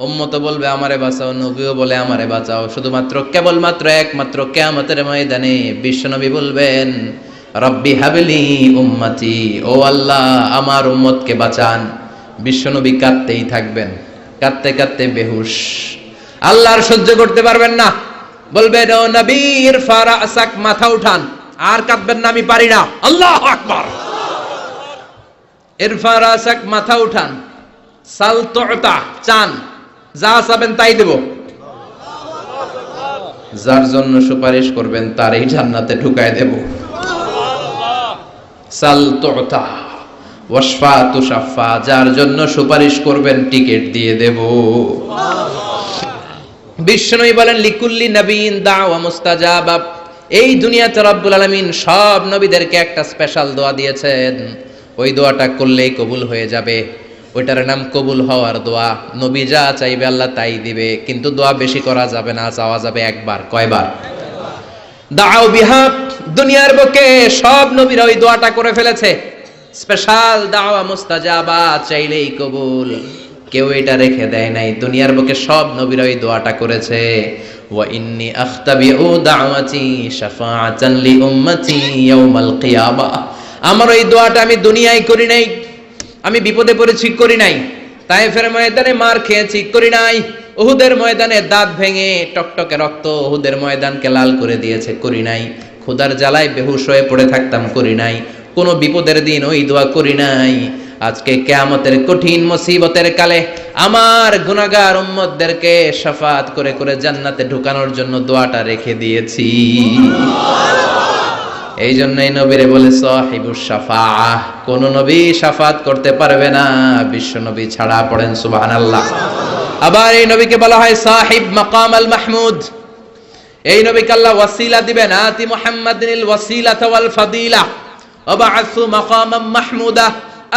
উম্মত বলবে আমারে বাঁচাও, নবীও বলে আমারে বাঁচাও। শুধুমাত্র কেবলমাত্র একমাত্র কিয়ামতের ময়দানে বিশ্বনবী বলবেন রব্বি হাবলি উম্মতি, ও আল্লাহ আমার উম্মতকে বাঁচান। বিশ্বনবী কাঁদতেই থাকবেন, কাঁদতে কাঁদতে বেহুশ। আল্লাহর সহ্য করতে পারবেন না, বলবেন ও নবী ইরফা রাসাক, মাথা উঠান। আর কাঁদবেন না, আমি পারি না। আল্লাহু আকবার। ইরফা রাসাক, মাথা উঠান। সাল তুতা, চান, যা চাবেন তাই দেব। যার জন্য সুপারিশ করবেন তারই জান্নাতে ঢুকায় দেব। সাল তুতা ওয়াশফা তুশাফা, যার জন্য সুপারিশ করবেন টিকেট দিয়ে দেব। বিশ্বনবী বলেন লিকুল্লি নবীন দাওয়া মুস্তাজাবা। এই দুনিয়াতে রব্বুল আলামিন সব নবীদেরকে একটা স্পেশাল দোয়া দিয়েছেন, ওই দোয়াটা করলেই কবুল হয়ে যাবে। ওইটার নাম কবুল হওয়ার দোয়া। নবী যা চাইবে আল্লাহ তাই দিবে, কিন্তু দোয়া বেশি করা যাবে না, চাওয়া যাবে একবার। কয়বার? দাও বিহা। দুনিয়ার বুকে সব নবীরা ওই দোয়াটা করে ফেলেছে, স্পেশাল দাওয়া মুস্তাজাবা, চাইলেই কবুল। কেউ এটা রেখে দেয় নাই, দুনিয়ার বুকে সব নবীরা ওই দোয়াটা করেছে। ওয়া ইন্নী আখতাবিউ দাওয়াতি শাফাআতান লি উম্মতি ইয়াউমাল কিয়ামা। আমার ওই দোয়াটা আমি দুনিয়ায় করি নাই, আমি বিপদে পড়েছি করি নাই, তায়েফের ময়দানে মার খেয়েছি করি নাই, উহুদের ময়দানে দাঁত ভেঙে টকটকে রক্ত উহুদের ময়দানকে লাল করে দিয়েছে করি নাই, ক্ষুধার জ্বালায় বেহুশ হয়ে পড়ে থাকতাম করি নাই, কোনো বিপদের দিন ওই দোয়া করি নাই। আজকে কিয়ামতের কঠিন মুসিবতের কালে আমার গুনাহগার উম্মতদেরকে শাফাত করে করে জান্নাতে ঢুকানোর জন্য দোয়াটা রেখে দিয়েছি। এই জন্যই নবীরে বলে সাহিবুস শাফাআহ, কোন নবী শাফাত করতে পারবে না বিশ্ব নবী ছাড়া। পড়েন সুবহানাল্লাহ। আবার এই নবীকে বলা হয় সাহিব মাকাম আল মাহমুদ। এই নবীকে আল্লাহ ওয়াসিলা দিবেন, আতি মুহাম্মাদিনিল ওয়াসিলাতা ওয়াল ফাদিলা ওয়া বা'আসু মাকামাম মাহমুদা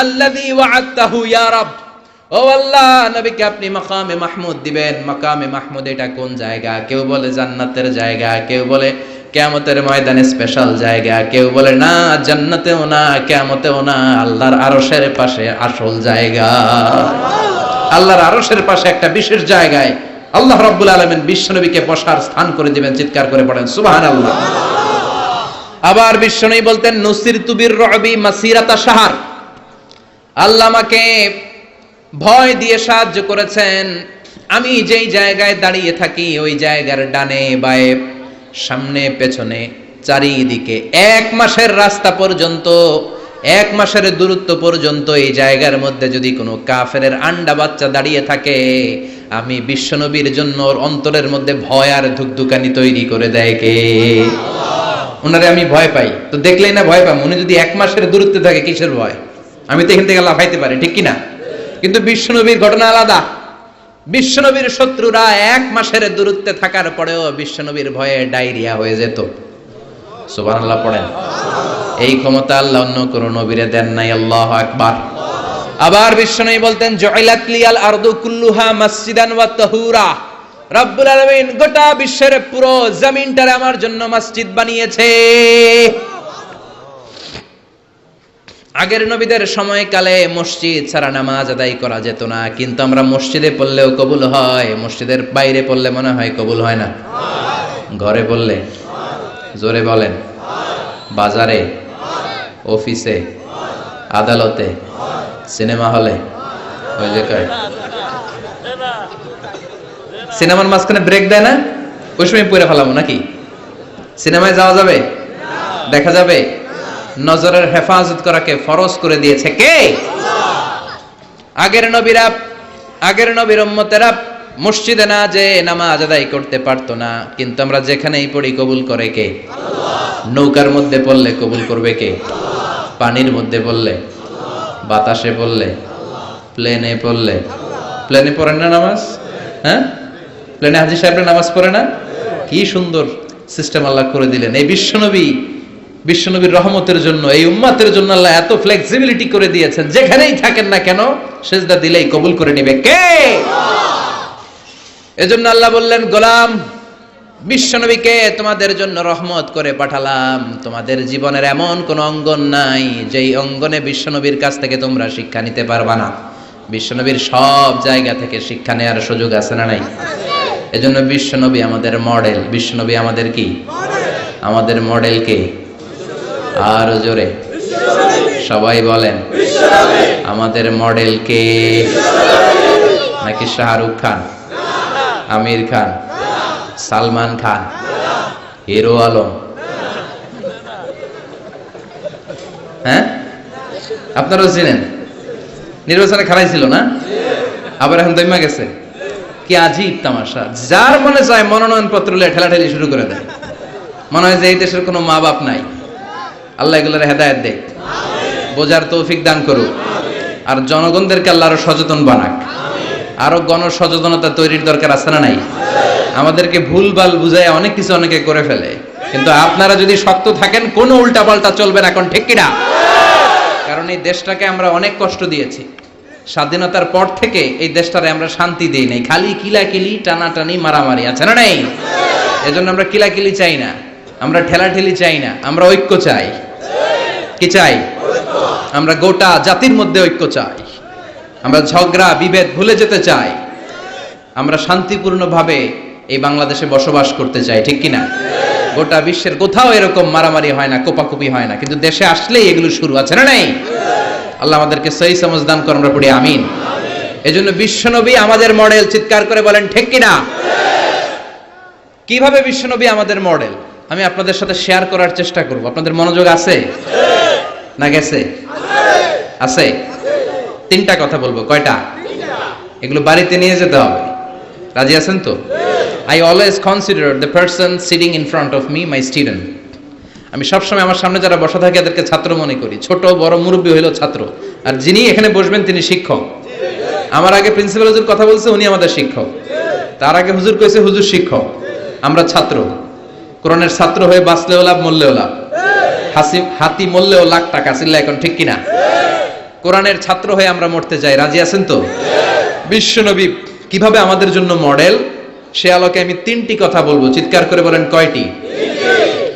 আল্লাযী ওয়া'আদতাহু ইয়া রাব। ও আল্লাহ, নবীকে আপনি মাকামে মাহমুদ দিবেন। মাকামে মাহমুদ এটা কোন জায়গা? কেউ বলে জান্নাতের জায়গা, কেউ বলে কিয়ামতের ময়দানে স্পেশাল জায়গা, কেউ বলে না জান্নাতেও না কিয়ামতেও না, আল্লাহর আরশের পাশে আসল জায়গা। আল্লাহর আরশের পাশে একটা বিশেষ জায়গায় আল্লাহ রাব্বুল আলামিন বিশ্বনবীকে বসার স্থান করে দিবেন। চিৎকার করে পড়েন সুবহানাল্লাহ। আবার বিশ্বনবী বলতেন নুসিরতু বির-রু'বি মাসিরাতা শাহর, আল্লাহ আমাকে ভয় দিয়ে সাহায্য করেছেন। আমি যেই জায়গায় দাঁড়িয়ে থাকি ওই জায়গার ডানে বায়ে সামনে পেছনে চারিদিকে 1 মাসের রাস্তা পর্যন্ত, 1 মাসের দূরত্ব পর্যন্ত এই জায়গার মধ্যে যদি কোনো কাফেরের আন্ডা বাচ্চা দাঁড়িয়ে থাকে, আমি বিশ্বনবীর জন্য ওর অন্তরের মধ্যে ভয় আর ধুকধুকানি তৈরি করে দেয় কে? ওনারে আমি ভয় পাই, তো দেখলেই না ভয় পাম। উনি যদি 1 মাসের দূরত্বে থাকে কিসের ভয়? আমি তো এখান থেকে লাফাইতে পারি, ঠিক কিনা? কিন্তু বিশ্বনবীর ঘটনা আলাদা। বিশ্বনবীর শত্রুরা 1 মাসের দূরত্বে থাকার পরেও বিশ্বনবীর ভয়ে ডায়রিয়া হয়ে যেত। সুবহানাল্লাহ পড়েন। এই ক্ষমতা আল্লাহ অন্য কোন নবীরে দেন নাই। আল্লাহু আকবার। আবার বিশ্বনবী বলতেন জুইলাত লিয়াল আরদু কুল্লুহা মসজিদান ওয়া তাহুরা, রব্বুল আলামিন গোটা বিশ্বের পুরো জমিনটারে আমার জন্য মসজিদ বানিয়েছে। আগের নবীদের সময়কালে মসজিদ ছাড়া নামাজ আদায় করা যেত না, কিন্তু আমরা মসজিদে পড়লেও কবুল হয়, মসজিদের বাইরে পড়লে মনে হয় কবুল হয় না? ঘরে পড়লে, জোরে বলেন, বাজারে, অফিসে, আদালতে, সিনেমা হলে, ওই যে সিনেমার মাঝখানে ব্রেক দেয় না, ওই সময় পড়ে ফেলাবো নাকি? সিনেমায় যাওয়া যাবে, দেখা যাবে? নজরের হেফাজত করাকে ফরজ করে দিয়েছে কে? আগের নবীরা, আগের নবীর উম্মতেরা মসজিদে না যে নামাজ আদায় করতে পারতো না, কিন্তু আমরা যেখানেই পড়ি কবুল করে কে? নৌকার মধ্যে পড়লে কবুল করবে কে? পানির মধ্যে পড়লে, বাতাসে পড়লে, প্লেনে পড়লে। প্লেনে পড়েন না নামাজ? হ্যাঁ, প্লেনে হাজী সাহেবরা নামাজ পড়ে না? কি সুন্দর সিস্টেম আল্লাহ করে দিলেন। এই বিশ্বনবীর রহমতের জন্য, এই উম্মতের জন্য আল্লাহ এত ফ্লেক্সিবিলিটি করে দিয়েছেন, যেখানেই থাকেন না কেন সেজদা দিলেই কবুল করে নিবে কে? এজন্য আল্লাহ বললেন, গোলাম, বিশ্বনবীকে তোমাদের জন্য রহমত করে পাঠালাম। তোমাদের জীবনের এমন কোন অঙ্গন নাই যেই অঙ্গনে বিশ্বনবীর কাছ থেকে তোমরা শিক্ষা নিতে পারবা না। বিশ্বনবীর সব জায়গা থেকে শিক্ষা নেওয়ার সুযোগ আছে না নাই? এজন্য বিশ্বনবী আমাদের মডেল। বিশ্বনবী আমাদের কি? আমাদের মডেল কে? আর জোরে সবাই বলেন, আমাদের মডেল কে? নাকি শাহরুখ খান, আমির খান, সালমান খান, হিরো আলম? হ্যাঁ, আপনারাও চিনেন, নির্বাচনে খেলাইছিল না, আবার এখন দইমা গেছে। কি আজীব তামাশা, যার মনে চায় মনোনয়ন পত্র ঠেলাঠেলি শুরু করে দেয়। মনে হয় যে এই দেশের কোনো মা বাপ নাই। আল্লাহ এগুলোর হেদায়েত দেয়, বোঝার তৌফিক দান করুক, আর জনগণদেরকে আল্লাহ আরো সচেতন বানাক। আরো গণসচেতনতা তৈরির দরকার আছে না নাই? আমাদেরকে ভুলভাল বুঝায় অনেক কিছু অনেকে করে ফেলে, কিন্তু আপনারা যদি শক্ত থাকেন কোনো উল্টাপাল্টা চলবে না। এখন ঠিক কিনা? কারণ এই দেশটাকে আমরা অনেক কষ্ট দিয়েছি। স্বাধীনতার পর থেকে এই দেশটারে আমরা শান্তি দেই নাই, খালি কিলাকিলি, টানাটানি, মারামারি, আছে না নাই? এজন্য আমরা কিলাকিলি চাই না, আমরা ঠেলাঠেলি চাই না, আমরা ঐক্য চাই। কি চাই? আমরা গোটা জাতির মধ্যে ঐক্য চাই। আমরা ঝগড়া বিভেদ ভুলে যেতে চাই। আমরা শান্তিপূর্ণভাবে এই বাংলাদেশে বসবাস করতে চাই, ঠিক কিনা? গোটা বিশ্বের কোথাও এরকম মারামারি হয় না, কোপাকুপি হয় না, কিন্তু দেশে আসলেই এগুলো শুরু, আছে না নাই? আল্লাহ আমাদেরকে সহি সমঝ দান করুন, আমরা পড়ি আমিন। এজন্য বিশ্বনবী আমাদের মডেল। চিৎকার করে বলেন ঠিক কিনা? কিভাবে বিশ্বনবী আমাদের মডেল আমি আপনাদের সাথে শেয়ার করার চেষ্টা করব। আপনাদের মনোযোগ আছে না গেছে? আছে। তিনটা কথা বলবো। কয়টা? এগুলো বাড়িতে নিয়ে যেতে হবে। রাজি আছেন তো? I always consider the person sitting in front of me my student. আমি সবসময় আমার সামনে যারা বসা থাকে এদেরকে ছাত্র মনে করি। ছোট বড় মুরব্বী হইলো ছাত্র, আর যিনি এখানে বসবেন তিনি শিক্ষক। আমার আগে প্রিন্সিপাল হুজুর কথা বলছে, উনি আমাদের শিক্ষক। তার আগে হুজুর কইছে, হুজুর শিক্ষক। আমরা ছাত্র। কোরআনের ছাত্র হয়ে বাঁচলেও লাভ, মরলেও লাভ। হাতি মরলেও লাখ টাকা, চিল্লা এখন ঠিক কিনা? কোরআনের ছাত্র হয়ে আমরা মরতে চাই। রাজি আছেন তো? বিশ্বনবী কিভাবে আমাদের জন্য মডেল, সে আলোকে আমি তিনটি কথা বলবো। চিৎকার করে বলেন কয়টি?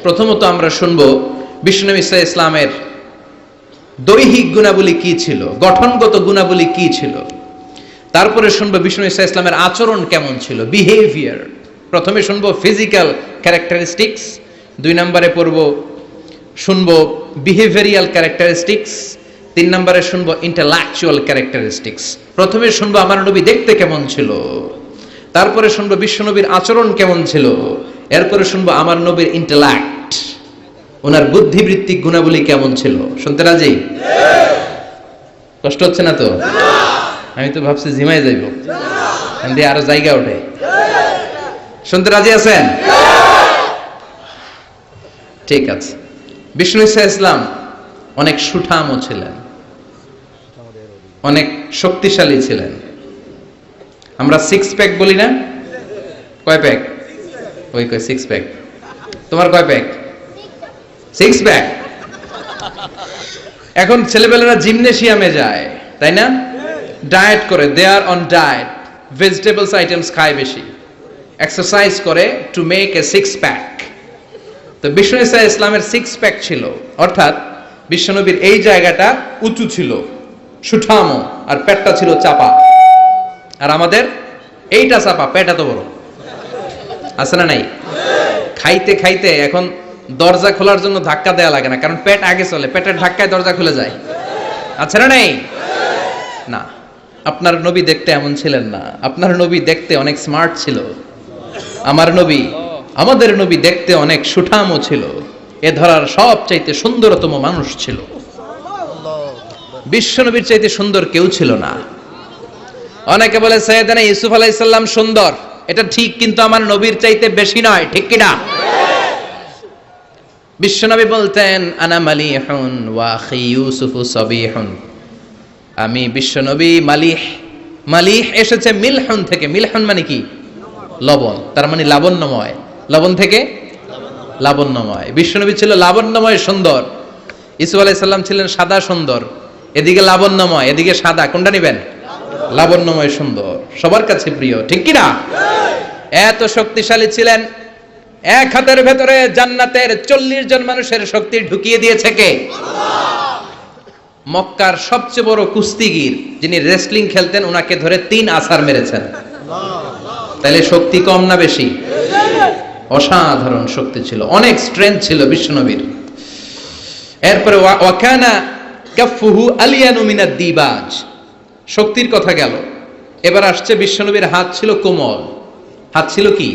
প্রথমত আমরা শুনবো বিশ্বনবী সাল্লাল্লাহু আলাইহি ইসলামের দৈহিক গুণাবলী কি ছিল, গঠনগত গুণাবলী কি ছিল। তারপরে শুনবো বিশ্বনবী সাল্লাল্লাহু আলাইহি ইসলামের আচরণ কেমন ছিল, বিহেভিয়ার। প্রথমে শুনবো ফিজিক্যাল ক্যারেক্টারিস্টিক্স, 2 নম্বরে শুনবো বিহেভিয়ারিয়াল ক্যারেক্টারিস্টিক্স, 3 নম্বরে শুনবো ইন্টেলেকচুয়াল ক্যারেক্টারিস্টিক্স। প্রথমে শুনবো আমার নবী দেখতে কেমন ছিল, তারপরে শুনবো বিশ্বনবীর আচরণ কেমন ছিল, এরপরে শুনবো আমার নবীর ইন্টেলেক্ট, ওনার বুদ্ধিবৃত্তিক গুণাবলী কেমন ছিল। শুনতে রাজি? কষ্ট হচ্ছে না তো? আমি তো ভাবছি ঝিমাই যাইব, আরো জায়গা ওঠে। শুনতে রাজি আছেন? ঠিক আছে। বিষ্ণু ইসলাম অনেক সুঠামও ছিলেন, অনেক শক্তিশালী ছিলেন। আমরা 6 প্যাক বলি না? কয় প্যাক? ওই কয় 6 প্যাক। তোমার কয় প্যাক? 6 প্যাক। এখন ছেলেবেলারা জিমনেশিয়ামে যায়, তাই না? ডায়েট করে, দে আর অন ডায়েট, ভেজিটেবলস আইটেমস খায় বেশি, এক্সারসাইজ করে টু মেক এ 6 প্যাক। তো বিষ্ণু ইসলামের 6 প্যাক ছিল, অর্থাৎ বিশ্বনবীর এই জায়গাটা উঁচু ছিল, সুঠামো, আর পেটটা ছিল চাপা। আর আমাদের এইটা চাপা, পেট এত বড়, আছে না নাই? খাইতে খাইতে এখন দরজা খোলার জন্য ধাক্কা দেয়া লাগে না, কারণ পেট আগে চলে, পেটের ধাক্কায় দরজা খুলে যায়, আছে না নাই? না, আপনার নবী দেখতে এমন ছিলেন না। আপনার নবী দেখতে অনেক স্মার্ট ছিল। আমার নবী, আমাদের নবী দেখতে অনেক সুঠামও ছিল। এ ধরার সবচাইতে সুন্দরতম মানুষ ছিল। বিশ্ব নবীর চাইতে সুন্দর কেউ ছিল না। অনেকে বলে সাইয়েদনা ইউসুফ আলাইহিস সালাম সুন্দর, এটা ঠিক, কিন্তু আমার নবীর চাইতে বেশি নয়, ঠিক কি না? বিশ্ব নবী বলতেন আনা মালিহুন ওয়া আখি ইউসুফু সাবিহুন, আমি বিশ্ব নবী মালিহ। মালিহ এসেছে মিলহুন থেকে। মিলহুন মানে কি? লবণ, তার মানে লাবণ্যময়। লবণ থেকে লাবণ্যময়। বিশ্বনবী ছিল লাবণ্যময়, সুন্দর। ইসুফ আলাইহিস সালাম ছিলেন সাদা সুন্দর। এদিকে লাবণ্যময়, এদিকে সাদা, কোনটা নেবেন? লাবণ্যময় সুন্দর, সবার কাছে প্রিয়, ঠিক কি না? এত শক্তিশালী ছিলেন, এক হাতের ভেতরে জান্নাতের 40 জন মানুষের শক্তি ঢুকিয়ে দিয়েছে কে? মক্কার সবচেয়ে বড় কুস্তিগির, যিনি রেসলিং খেলতেন, ওনাকে ধরে 3 আছাড় মেরেছেন। তাহলে শক্তি কম না বেশি? অসাধারণ শক্তি ছিল, অনেক স্ট্রেংথ ছিল বিশ্বনবীর। এরপরে ওয়াকানা কাফুহু আলিয়ানু মিনাদ দিবাজ, শক্তির কথা গেল। এবার আসছে বিশ্বনবীর হাত ছিল কোমল। হাত ছিল কি?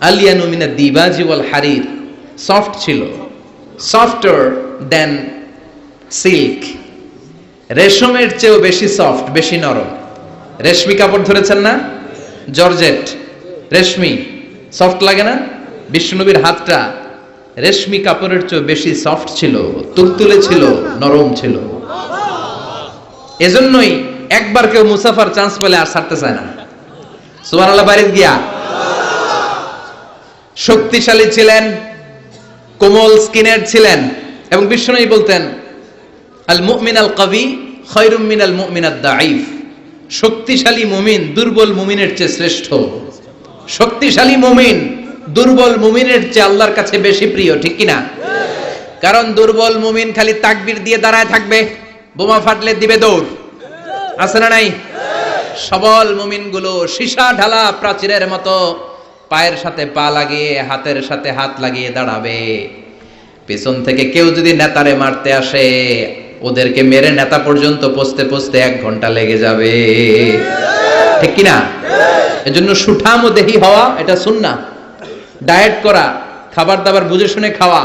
আলিয়ানু মিনাদ দিবাজ ওয়াল হারির, সফট ছিল, সফটার দেন সিল্ক। রেশমের চেয়েও বেশি সফট, বেশি নরম। রেশমি কাপড় ধরেছেন না? জর্জেট, রেশমি, সফট লাগে না? বিশ্বনবীর হাতটা রেশমি কাপড়ের চেয়ে বেশি সফট ছিল, তুলতুলে ছিল, নরম ছিল। এজন্যই একবার কেউ মুসাফার চান্স পেলে আর ছাড়তে চায় না। সুবহানাল্লাহ, বাড়ি গিয়া। শক্তিশালী ছিলেন, কোমল স্কিনের ছিলেন, এবং বিশ্বনবী বলতেন আল মুমিন আল কবি খায়রুম মিনাল মুমিন আদ দাঈফ, শক্তিশালী মুমিন দুর্বল মুমিনের চেয়ে শ্রেষ্ঠ। শক্তিশালী মুমিন দুর্বল মুমিনের চেয়ে আল্লাহর কাছে বেশি প্রিয়, ঠিক কি না? কারণ দুর্বল মুমিন খালি তাকবীর দিয়ে দাঁড়ায় থাকবে, বোমা ফাটলে দিবে দৌড়, আছে না নাই? সবল মুমিনগুলো সীসা ঢালা প্রাচীরের মতো পায়ের সাথে পা লাগিয়ে, হাতের সাথে হাত লাগিয়ে দাঁড়াবে। পেছন থেকে কেউ যদি নেতারে মারতে আসে, ওদেরকে মেরে নেতা পর্যন্ত পৌঁছতে পৌঁছতে 1 ঘন্টা লেগে যাবে, ঠিক কিনা? এজন্য সুঠাম ও দেহি হওয়া এটা সুন্নাহ। ডায়েট করা, খাবার দাবার বুঝে শুনে খাওয়া,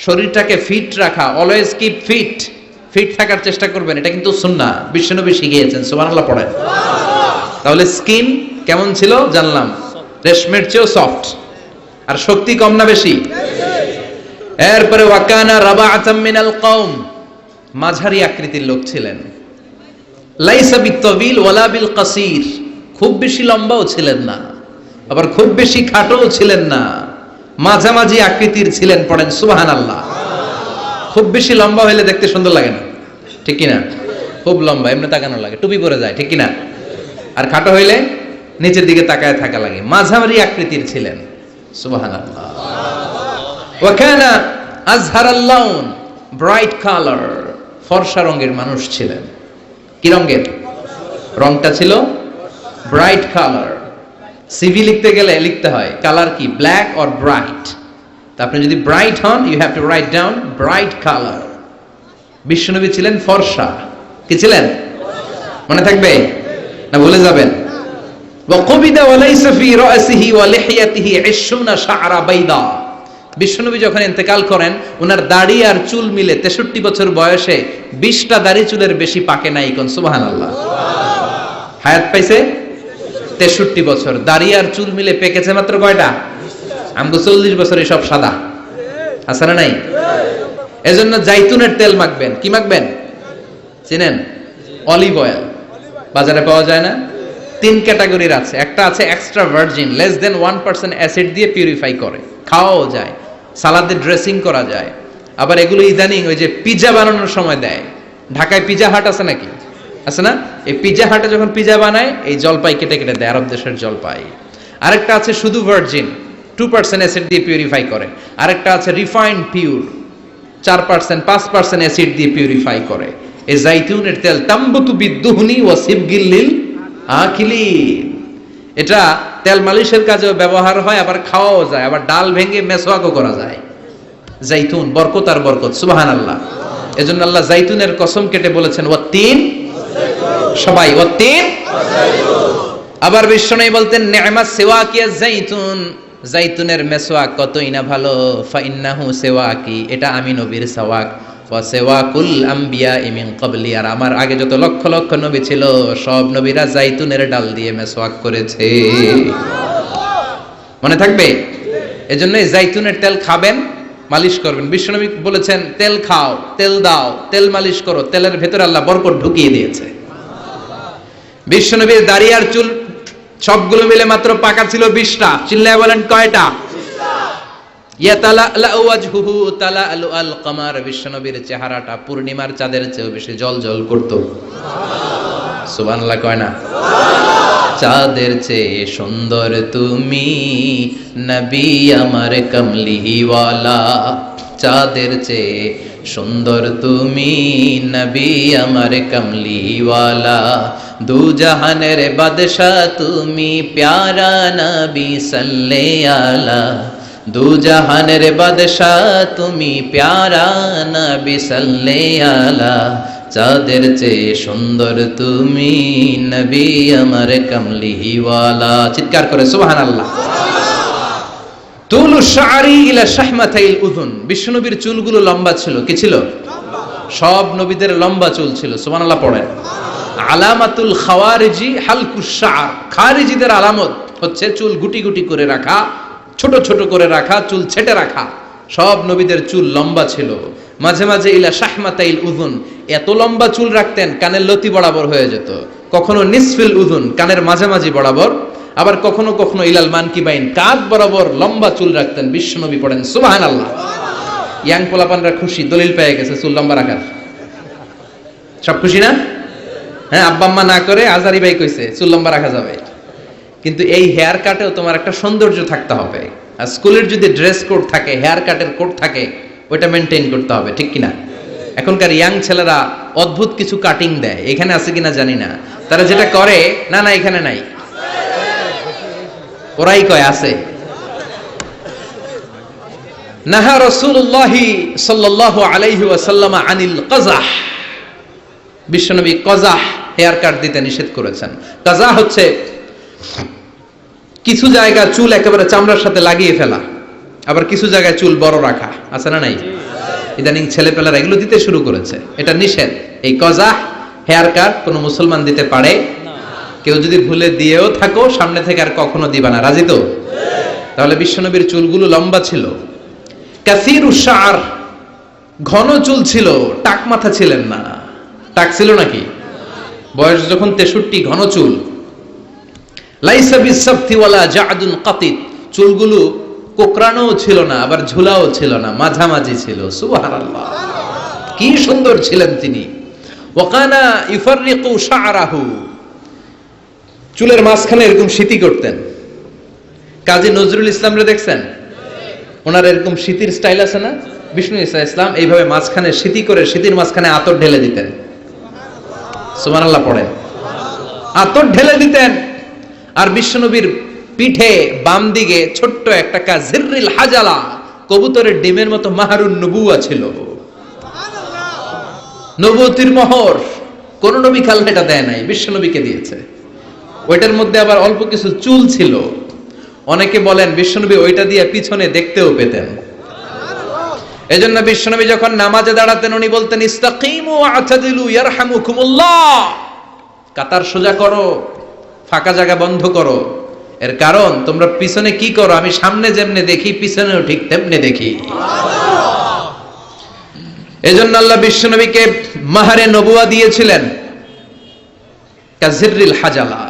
শরীরটাকে ফিট রাখা, অলওয়েজ কিপ ফিট, ফিট থাকার চেষ্টা করবেন, এটা কিন্তু সুন্নাহ। বিশ্বনবী শিখিয়েছেন, সুবহানাল্লাহ পড়েন। তাহলে স্কিন কেমন ছিল জানলাম, রেশমের চেয়েও সফট। আর শক্তি কম না বেশি? এরপরে ওয়াকানা রাবাআতাম মিনাল কওম, মাঝারি আকৃতির লোক ছিলেন। লাইসা বিত্তাবিল ওয়ালা বিল কাসির, খুব বেশি লম্বাও ছিলেন না, আবার খুব বেশি খাটোও ছিলেন না, মাঝামাঝি আকৃতির ছিলেন। পড়েন সুবহানাল্লাহ। খুব বেশি লম্বা হইলে দেখতে সুন্দর লাগে না, ঠিক কি না? খুব লম্বা এমনি তাকানো লাগে, টুপি পরে যায়, ঠিক কি না? আর খাটো হইলে নিচের দিকে তাকায় থাকা লাগে। মাঝামাঝি আকৃতির ছিলেন, সুবহানাল্লাহ। ওয়াকানা আযহারাল লাউন, ব্রাইট কালার, ফর্সা রঙের মানুষ ছিলেন। কি রঙের? রংটা ছিল ব্রাইট কালার। সিভি লিখতে গেলে লিখতে হয় কালার কি, ব্ল্যাক অর ব্রাইট। তা আপনি যদি ব্রাইট হন, you have to write down bright colour. বিশ্বনবী ছিলেন ফর্সা। কি ছিলেন? মনে থাকবে না ভুলে যাবেন? ওয়াকবিদা ওয়ালাইসা ফি রাসিহি ওয়া লিহিয়াতিহি 20 শা'রা বাইদা। বিশ্বনবী যখন ইন্তেকাল করেন, ওনার দাড়ি আর চুল মিলে 63 বছর বয়সে 20টা দাড়ি চুলের বেশি পাকে নাই। কোন সুবহানাল্লাহ। হায়াত পাইছে 63 বছর, দাড়ি আর চুল মিলে পেকেছে মাত্র কয়টা? আমগো 40 বছরে সব সাদা, আছে না নাই? এজন্য জাইতুনের তেল মাখবেন। কি মাখবেন চিনেন? Olive oil. বাজারে পাওয়া যায় না? 3 ক্যাটাগরির আছে। একটা আছে extra virgin, less than 1% acid দিয়ে পিউরিফাই করে, খাওয়াও যায়, সালাদে ড্রেসিং করা যায়। আবার এগুলো ইদানিং ওই যে পিজা বানানোর সময় দেয়। ঢাকায় পিজা হাট আছে নাকি? আছে না? এই পিজা হাটে যখন পিজা বানায়, এই জলপাই কেটে কেটে দেয়, আরব দেশের জলপাই। আরেকটা আছে শুধু ভার্জিন, 2% অ্যাসিড দিয়ে পিউরিফাই করে। আরেকটা আছে রিফাইন্ড পিওর, 4% 5% অ্যাসিড দিয়ে পিউরিফাই করে। এই জাইতুনের তেল তাম্বুতু বিদ্দুহনি ওয়া সিবগিল লিল আকিলিন, এটা তেল মালিশের কাজেও ব্যবহার হয়, আবার খাওয়াও যায়, আবার ডাল ভেঙে মেসওয়াকও করা যায়। জাইতুন বরকত আর বরকত, সুবহানাল্লাহ। এজন্য আল্লাহ জাইতুনের কসম কেটে বলেছেন ওয়াত্তিন, সবাই ওয়াত্তিন। আবার বিশ্বনবী বলতেন নি'মাস সিওয়াকিয়া জাইতুন, জাইতুনের মেসওয়াক কতই না ভালো। ফাইন্নাহু সিওয়াকি, এটা আমি নবীর সাওয়াক। ওয়া সিওয়াকুল আমবিয়া মিন ক্বাবলি, আর আমার আগে যত লক্ষ লক্ষ নবী ছিল সব নবীরা জাইতুনের ডাল দিয়ে মেসওয়াক করেছে। মনে থাকবে? এজন্য এই জাইতুনের তেল খাবেন, মালিশ করবেন। বিশ্বনবী বলেছেন তেল খাও, তেল দাও, তেল মালিশ করো, তেলের ভেতরে আল্লাহ বরকত ঢুকিয়ে দিয়েছে। বিশ্বনবীর দাড়ি আর চুল সবগুলো মিলে মাত্র পাকা ছিল 20টা। চিল্লায় বলেন কয়টা? 20টা। ইয়াতালাআলু ওয়াজহুহু তালাআলু আল কমার, বিশ্বনবীর চেহারাটা পূর্ণিমার চাঁদের চেয়েও বেশি জ্বলজ্বল করত। সুবহানাল্লাহ কয় না? চাঁদের চেয়ে সুন্দর তুমি নবী আমার কমলিওয়ালা, চাঁদের চেয়ে সুন্দর তুমি নবী আমার কমলিওয়ালা, দু জাহানের বাদশাহ তুমি প্যারা নবী সাল্লে আলা, দু জাহানের বাদশাহ তুমি প্যারা নবী সাল্লে আলা, চাঁদের চেয়ে সুন্দর তুমি নবী আমার কমলিওয়ালা। চিৎকার করে সুবহানাল্লাহ। তুলু শাআরি ইলা শাহমাতাইল উযুন, বিশ্বনবীর চুলগুলো লম্বা ছিল। কি ছিল? সব নবীদের লম্বা চুল ছিল। সুবহানাল্লাহ পড়েন। আলামাতুল খাওয়ারিজি হালকুশ শাআর, খারিজিদের আলামত হচ্ছে চুল গুটি গুটি করে রাখা, ছোট ছোট করে রাখা, চুল ছেটে রাখা। সব নবীদের চুল লম্বা ছিল। মাঝে মাঝে ইলা শাহমাতাইল উযুন, এত লম্বা চুল রাখতেন কানের লতি বরাবর হয়ে যেত। কখনো নিসফিল উযুন, কানের মাঝামাঝি বরাবর, আবার কখনো কখনো ইলাল মানকিবাইন, কাঁধ বরাবর লম্বা চুল রাখতেন বিশ্বনবী। পড়েন সুবহানাল্লাহ। ইয়াং পোলাপানরা খুশি, দলিল পেয়ে গেছে চুল লম্বা রাখার। সব খুশি না? হ্যাঁ, আব্বা আম্মা না করে আজারি ভাই কইছে চুল লম্বা রাখা যাবে। কিন্তু এই হেয়ার কাটেও তোমার একটা সৌন্দর্য থাকতে হবে। আর স্কুলের যদি ড্রেস কোড থাকে, হেয়ার কাটের কোড থাকে, ওইটা মেনটেন করতে হবে, ঠিক কিনা? এখনকার ইয়াং ছেলেরা অদ্ভুত কিছু কাটিং দেয়, এখানে আছে কিনা জানি না। তারা যেটা করে, না না এখানে নাই, ওরাই কয় আছে। নাহা রাসূলুল্লাহি সাল্লাল্লাহু আলাইহি ওয়াসাল্লাম আনিল কাযাহ, বিশ্বনবী কাযাহ হেয়ার কাট দিতে নিষেধ করেছেন। কাযাহ হচ্ছে কিছু জায়গা চুল একেবারে চামড়ার সাথে লাগিয়ে ফেলা, আবার কিছু জায়গায় চুল বড় রাখা, আছে না নাই? ইদানিং ছেলেপেলারা এগুলো দিতে শুরু করেছে, এটা নিষেধ। এই কাযাহ হেয়ার কাট কোনো মুসলমান দিতে পারে না। কেউ যদি ভুলে দিয়েও থাকো, সামনে থেকে আর কখনো দিবা না, রাজি তো? তাহলে বিশ্বনবীর চুলগুলো লম্বা ছিল। কাসীরুশ শাআর, ঘন চুল ছিল, টাক মাথা ছিলেন না। টাক ছিল নাকি? বয়স যখন 63, ঘন চুল। লাইসা বিসাফতি ওয়ালা জা'দুন কাতিত, চুলগুলো কোকড়ানোও ছিল না, আবার ঝুলাও ছিল না, মাঝামাঝি ছিল। সুবহানাল্লাহ, কি সুন্দর ছিলেন তিনি। ওয়াকানা ইফাররিকু শা'রাহু, চুলের মাঝখানে এরকম সিতি করতেন। কাজী নজরুল ইসলামরে দেখছেন? ওনার এরকম সিতির স্টাইল আছে না? বিষ্ণু ঈসা ইসলাম এইভাবে মাঝখানে সিতি করে সিতির মাঝখানে আতর ঢেলে দিতেন। সুবহানাল্লাহ পড়েন। আতর ঢেলে দিতেন। আর বিশ্বনবীর পিঠে বাম দিকে ছোট্ট একটা কাজিররিল হাজালা, কবুতরের ডিমের মতো মাহারুন নবুয়া ছিল। নবুয়তির মোহর কোন নবী খাল্লা এটা দেয় নাই, বিশ্বনবীকে দিয়েছে। ওইটার মধ্যে আবার অল্প কিছু চুল ছিল। অনেকে বলেন বিশ্বনবী ওইটা দিয়ে পিছনে দেখতেও পেতেন। এজন্য বিশ্বনবী যখন নামাজে দাঁড়াতেন উনি বলতেন ইস্তাকিমু আ'তাদিলু ইয়ারহামুকুমুল্লাহ, কাতার সোজা করো, ফাঁকা জায়গা বন্ধ করো। এর কারণ তোমরা পিছনে কি করো, আমি সামনে যেমনে দেখি পিছনেও ঠিক তেমনি দেখি। এজন্য আল্লাহ বিশ্বনবীকে মাহারে নবুয়া দিয়েছিলেন। কাজিররিল হাজালা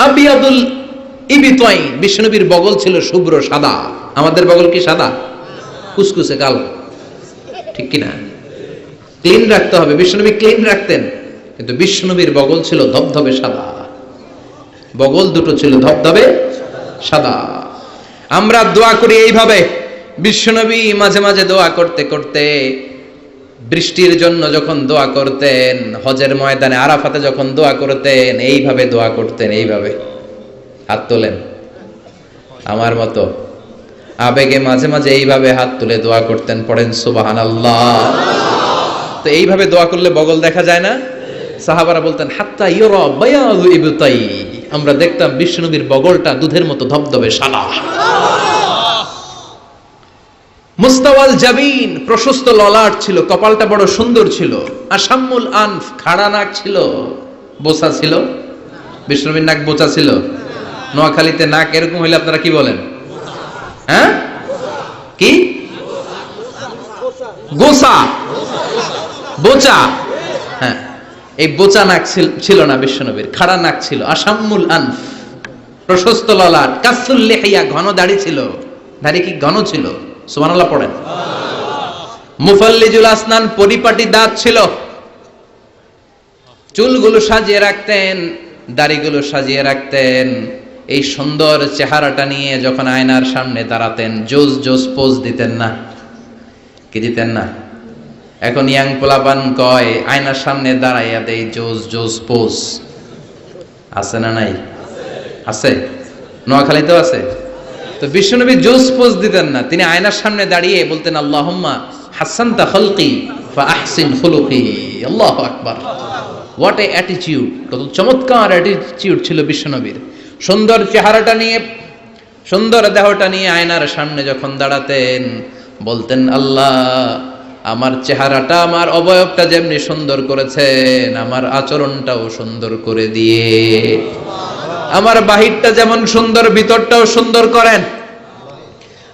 আবিয়াদুল ইবিতাইন, বিশ্বনবীর বগল ছিল শুভ্র সাদা। আমাদের বগল কি সাদা? কুসকুসে কালো, ঠিক কিনা? ক্লিন রাখতে হবে। বিশ্বনবী ক্লিন রাখতেন, কিন্তু বিশ্বনবীর বগল ছিল ধবধবে সাদা। বগল দুটো ছিল ধবধবে সাদা। আমরা দোয়া করি এইভাবে, বিশ্বনবী মাঝে মাঝে দোয়া করতে করতে বৃষ্টির জন্য যখন দোয়া করতেন, হজের ময়দানে আরাফাতে যখন দোয়া করতেন, এইভাবে দোয়া করতেন, এইভাবে হাত তোলেন আমার মতো আবেগে মাঝে মাঝে এইভাবে হাত তুলে দোয়া করতেন। পড়েন সুবহানাল্লাহ। তো এইভাবে দোয়া করলে বগল দেখা যায় না? সাহাবারা বলতেন হাত্তা ইউরা বায়াদু ইবতাই, আমরা দেখতাম বিশ্বনবীর বগলটা দুধের মতো ধবধবে সাদা। মুস্তাওয়াল জাবিন, প্রশস্ত ললাট ছিল, কপালটা বড় সুন্দর ছিল। আসাম্মুল আনফ, খাড়া নাক ছিল, বোচা ছিল। বিশ্বনবীর নাক বোচা ছিল। নোয়াখালীতে নাক এরকম হইলে আপনারা কি বলেন? হ্যাঁ, কি গোসা, বোচা? হ্যাঁ, এই বোচা নাক ছিল না বিশ্বনবীর, খাড়া নাক ছিল। আসাম্মুল আনফ, প্রশস্ত ললাট। কাসুল লিহিয়া, ঘন দাড়ি ছিল। দাড়ি কি ঘন ছিল? সুবহানাল্লাহ পড়েন। মুফাল্লিজুল আসনান, পরিপাটি দাঁত ছিল। চুলগুলো সাজিয়ে রাখতেন, দাড়িগুলো সাজিয়ে রাখতেন। এই সুন্দর চেহারাটা নিয়ে যখন আয়নার সামনে দাঁড়াতেন, জোস জোস পোজ দিতেন না? কি দিতেন না? এখন ইয়াং পোলাপান কয় আয়নার সামনে দাঁড়াইয়া দেই জোস জোস পোজ। আছে না নাই? আছে, নোয়াখালীতেও আছে। তো বিশ্বনবী জোস পোজ দিতেন না, তিনি আয়নার সামনে দাঁড়িয়ে বলতেন আল্লাহুম্মা হাসানতা খালকি ফা আহসিন খুলুকি। আল্লাহু আকবার। What a attitude! কত চমৎকার অ্যাটিটিউড ছিল বিশ্বনবীর। সুন্দর চেহারাটা নিয়ে, সুন্দর দেহটা নিয়ে আয়নার সামনে যখন দাঁড়াতেন বলতেন আল্লাহ, আমার চেহারাটা, আমার অবয়বটা যেমনি সুন্দর করেছেন, আমার আচরণটাও সুন্দর করে দিয়ে, আমার বাহিরটা যেমন সুন্দর, ভিতরটাও সুন্দর করেন।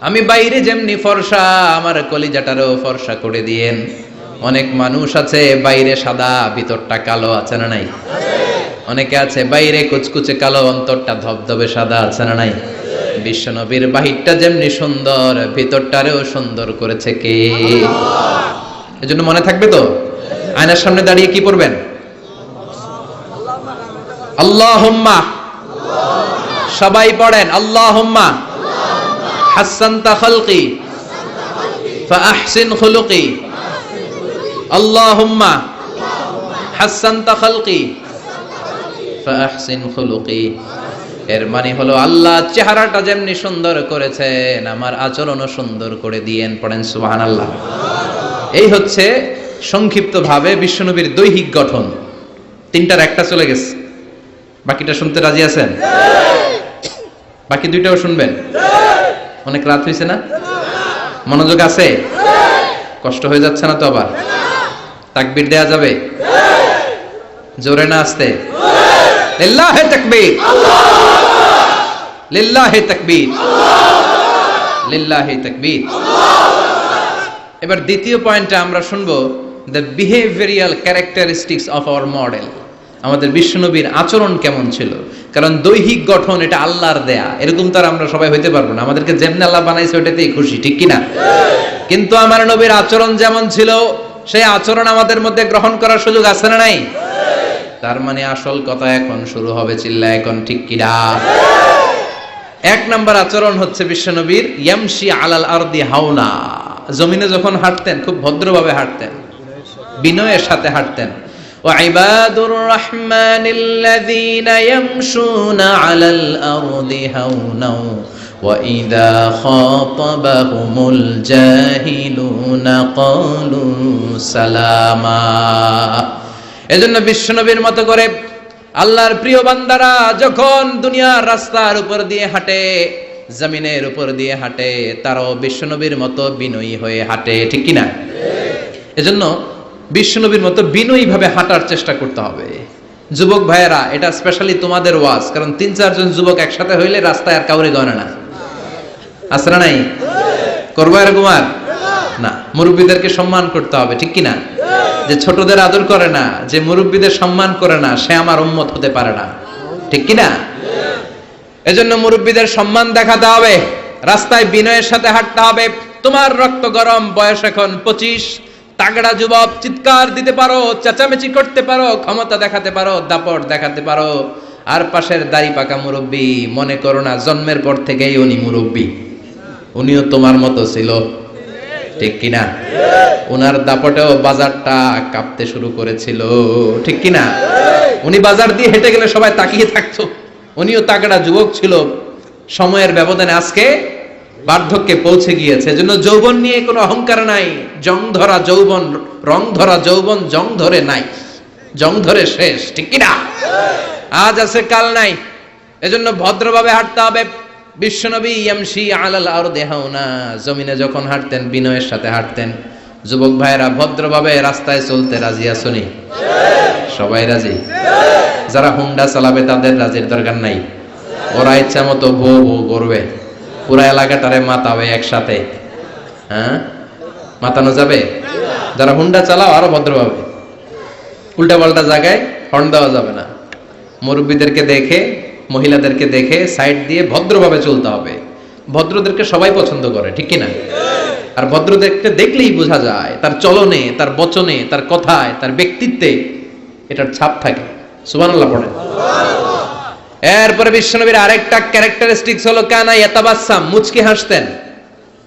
আমি বাইরে যেমনি ফর্সা, আমার কলিজাটারও ফর্সা করে দিয়েন। অনেক মানুষ আছে বাইরে সাদা, ভিতরটা কালো, আছে না নাই? অনেকে আছে বাইরে কুচকুচে কালো, অন্তরটা ধবধবে সাদা, আছে না নাই? বিশ্বনবীর বাহিরটা যেমনি সুন্দর, ভিতরটারেও সুন্দর করেছে কে? এজন্য মনে থাকবে তো, আয়নার সামনে দাঁড়িয়ে কি পড়বেন? আল্লাহুম্মা, সবাই পড়েন আল্লাহুম্মা হাসানতা খালকি ফা আহসিন খুলুকি। আল্লাহুম্মা হাসানতা খালকি ফা আহসিন খুলুকি। এর মানে হলো আল্লাহ চেহারাটা যেমনি সুন্দর করেছেন, আমার আচরণও সুন্দর করে দিয়েন। পড়েন সুবহানাল্লাহ। এই হচ্ছে সংক্ষিপ্ত ভাবে বিশ্বনবীর দৈহিক গঠন। তিনটার একটা চলে গেছে, বাকিটা শুনতে রাজি আছেন? বাকি দুইটাও শুনবেন? অনেক রাত হয়েছে না? মনোযোগ আছে? কষ্ট হয়ে যাচ্ছে না তো? আবার তাকবীর দেয়া যাবে? জোরে না আসতে? লিল্লাহি তাকবীর, লিল্লাহি তাকবীর, লিল্লাহি তাকবীর। এবার দ্বিতীয় পয়েন্টটা আমরা শুনবো, the behavioural characteristics of our model. আমাদের বিশ্বনবীর আচরণ কেমন ছিল? কারণ দৈহিক গঠন এটা আল্লাহর দেয়া, এরকম তো আর আমরা সবাই হইতে পারবো না। আমাদেরকে যেমনি আল্লাহ বানাইছে ওইটাতেই খুশি, ঠিক কিনা? কিন্তু আমার নবীর আচরণ যেমন ছিল, সেই আচরণ আমাদের মধ্যে গ্রহণ করার সুযোগ আছে না নাই? তার মানে আসল কথা এখন শুরু হবে, চিল্লা এখন, ঠিক কিনা? এক নাম্বার আচরণ হচ্ছে বিশ্বনবীর ইয়ামশি আলাল আরদি হাওনা। জমিনে যখন হাঁটতেন খুব ভদ্রভাবে হাঁটতেন, বিনয়ের সাথে হাঁটতেন। وعباد الرحمن الذين يمشون على الأرض هونا وإذا خاطبهم الجاهلون قالوا سلاما। এজন্য বিশ্বনবীর মতো করে আল্লাহর প্রিয় বান্দারা যখন দুনিয়ার রাস্তার উপর দিয়ে হাঁটে, জমিনের উপর দিয়ে হাঁটে, তারাও বিশ্বনবীর মতো বিনয়ী হয়ে হাঁটে, ঠিক কিনা? এজন্য বিশ্বনবীর মতো বিনয়ী ভাবে হাঁটার চেষ্টা করতে হবে। যুবক ভাইয়েরা, এটা স্পেশালি তোমাদের ওয়াজ, কারণ 3-4 জন যুবক একসাথে হইলে রাস্তায় আর কাউরে গণে না, আছে না নাই? করবো এরকম আর না। মুরব্বীদেরকে সম্মান করতে হবে, ঠিক কিনা? যে ছোটদের আদর করে না, যে মুরব্বীদের সম্মান করে না, সে আমার উম্মত হতে পারে না, ঠিক কিনা? এজন্য মুরব্বীদের সম্মান দেখাতে হবে, রাস্তায় বিনয়ের সাথে হাঁটতে হবে। তোমার রক্ত গরম, বয়স এখন 25, তাগড়া যুবক, চিৎকার দিতে পারো, চেঁচামেচি করতে পারো, ক্ষমতা দেখাতে পারো, দাপট দেখাতে পারো। আর পাশের দাড়ি পাকা মুরব্বী, মনে করো না জন্মের পর থেকেই উনি মুরব্বী, উনিও তোমার মতো ছিল, ঠিক কিনা? উনার দাপটেও বাজারটা কাঁপতে শুরু করেছিল, ঠিক কিনা? উনি বাজার দিয়ে হেঁটে গেলে সবাই তাকিয়ে থাকতো। উনিও তাগড়া যুবক ছিল, সময়ের ব্যবধানে আজকে বার্ধক্যে পৌঁছে গিয়েছে। এজন্য যৌবন নিয়ে কোনো অহংকার নাই। জং ধরা যৌবন, রং ধরা যৌবন জং ধরে নাই, জং ধরে শেষ, ঠিক কিনা? আজ আছে কাল নাই, এজন্য ভদ্রভাবে হাঁটতে হবে। বিশ্বনবী ইয়ামশি আলাল আরদি হাওনা, জমিনে যখন হাঁটতেন বিনয়ের সাথে হাঁটতেন। যুবক ভাইরা ভদ্রভাবে রাস্তায় চলতে রাজি আছনি? সবাই রাজি? যারা হুন্ডা চালাবে তাদের রাজির দরকার নাই, ওরা ইচ্ছা মতো বউ বউ করবে, পুরা এলাকাটারে মাতাবে একসাথে। হ্যাঁ, মাতানো যাবে? যারা হুন্ডা চালাও আরো ভদ্রভাবে, উল্টা পাল্টা জায়গায় হর্ন দেওয়া যাবে না। মুরব্বীদেরকে দেখে, মহিলাদেরকে দেখে সাইড দিয়ে ভদ্রভাবে চলতে হবে। ভদ্রদেরকে সবাই পছন্দ করে, ঠিক কিনা? আর ভদ্রদেরকে দেখলেই বোঝা যায় তার চলনে, তার বচনে, তার কথায়, তার ব্যক্তিত্বে এটার ছাপ থাকে। সুবহানাল্লাহ পড়েন। এরপরে বিশ্বনবীর আরেকটা ক্যারেক্টারিস্টিক্স হলো কানা ইয়াতাবাসসাম, মুচকি হাসতেন।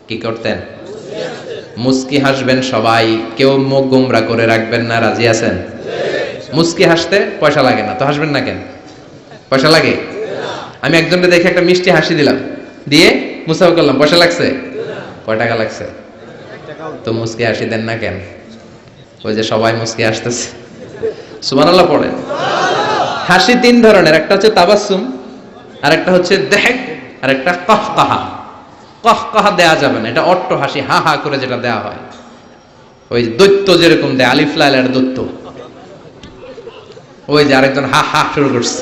কি করতেন? মুচকি হাসবেন সবাই, কেউ মুখ গোমরা করে রাখবেন না। রাজি আছেন? মুচকি হাসতে পয়সা লাগে না তো, হাসবেন না কেন? পয়সা লাগে? আমি একজনকে দেখে একটা মিষ্টি হাসি দিলাম, দিয়ে মুসাফা করলাম, পয়সা লাগছে? কয় টাকা লাগছে? তো মুচকি হাসি দেন না কেন? ওই যে সবাই মুচকি হাসতেছে। সুবহানাল্লাহ পড়েন। হাসি তিন ধরনের, একটা হচ্ছে তাবাসসুম, আর একটা হচ্ছে দেহক, আর একটা কহকাহা। কহকাহা দেয়া যাবে না, এটা অট্ট হাসি, হা হা করে যেটা দেয়া হয়, ওই দৈত্য যেরকম দেয়, আলিফ লাইলার দৈত্য। ওই যে আরেকজন হা হা শুরু করছে,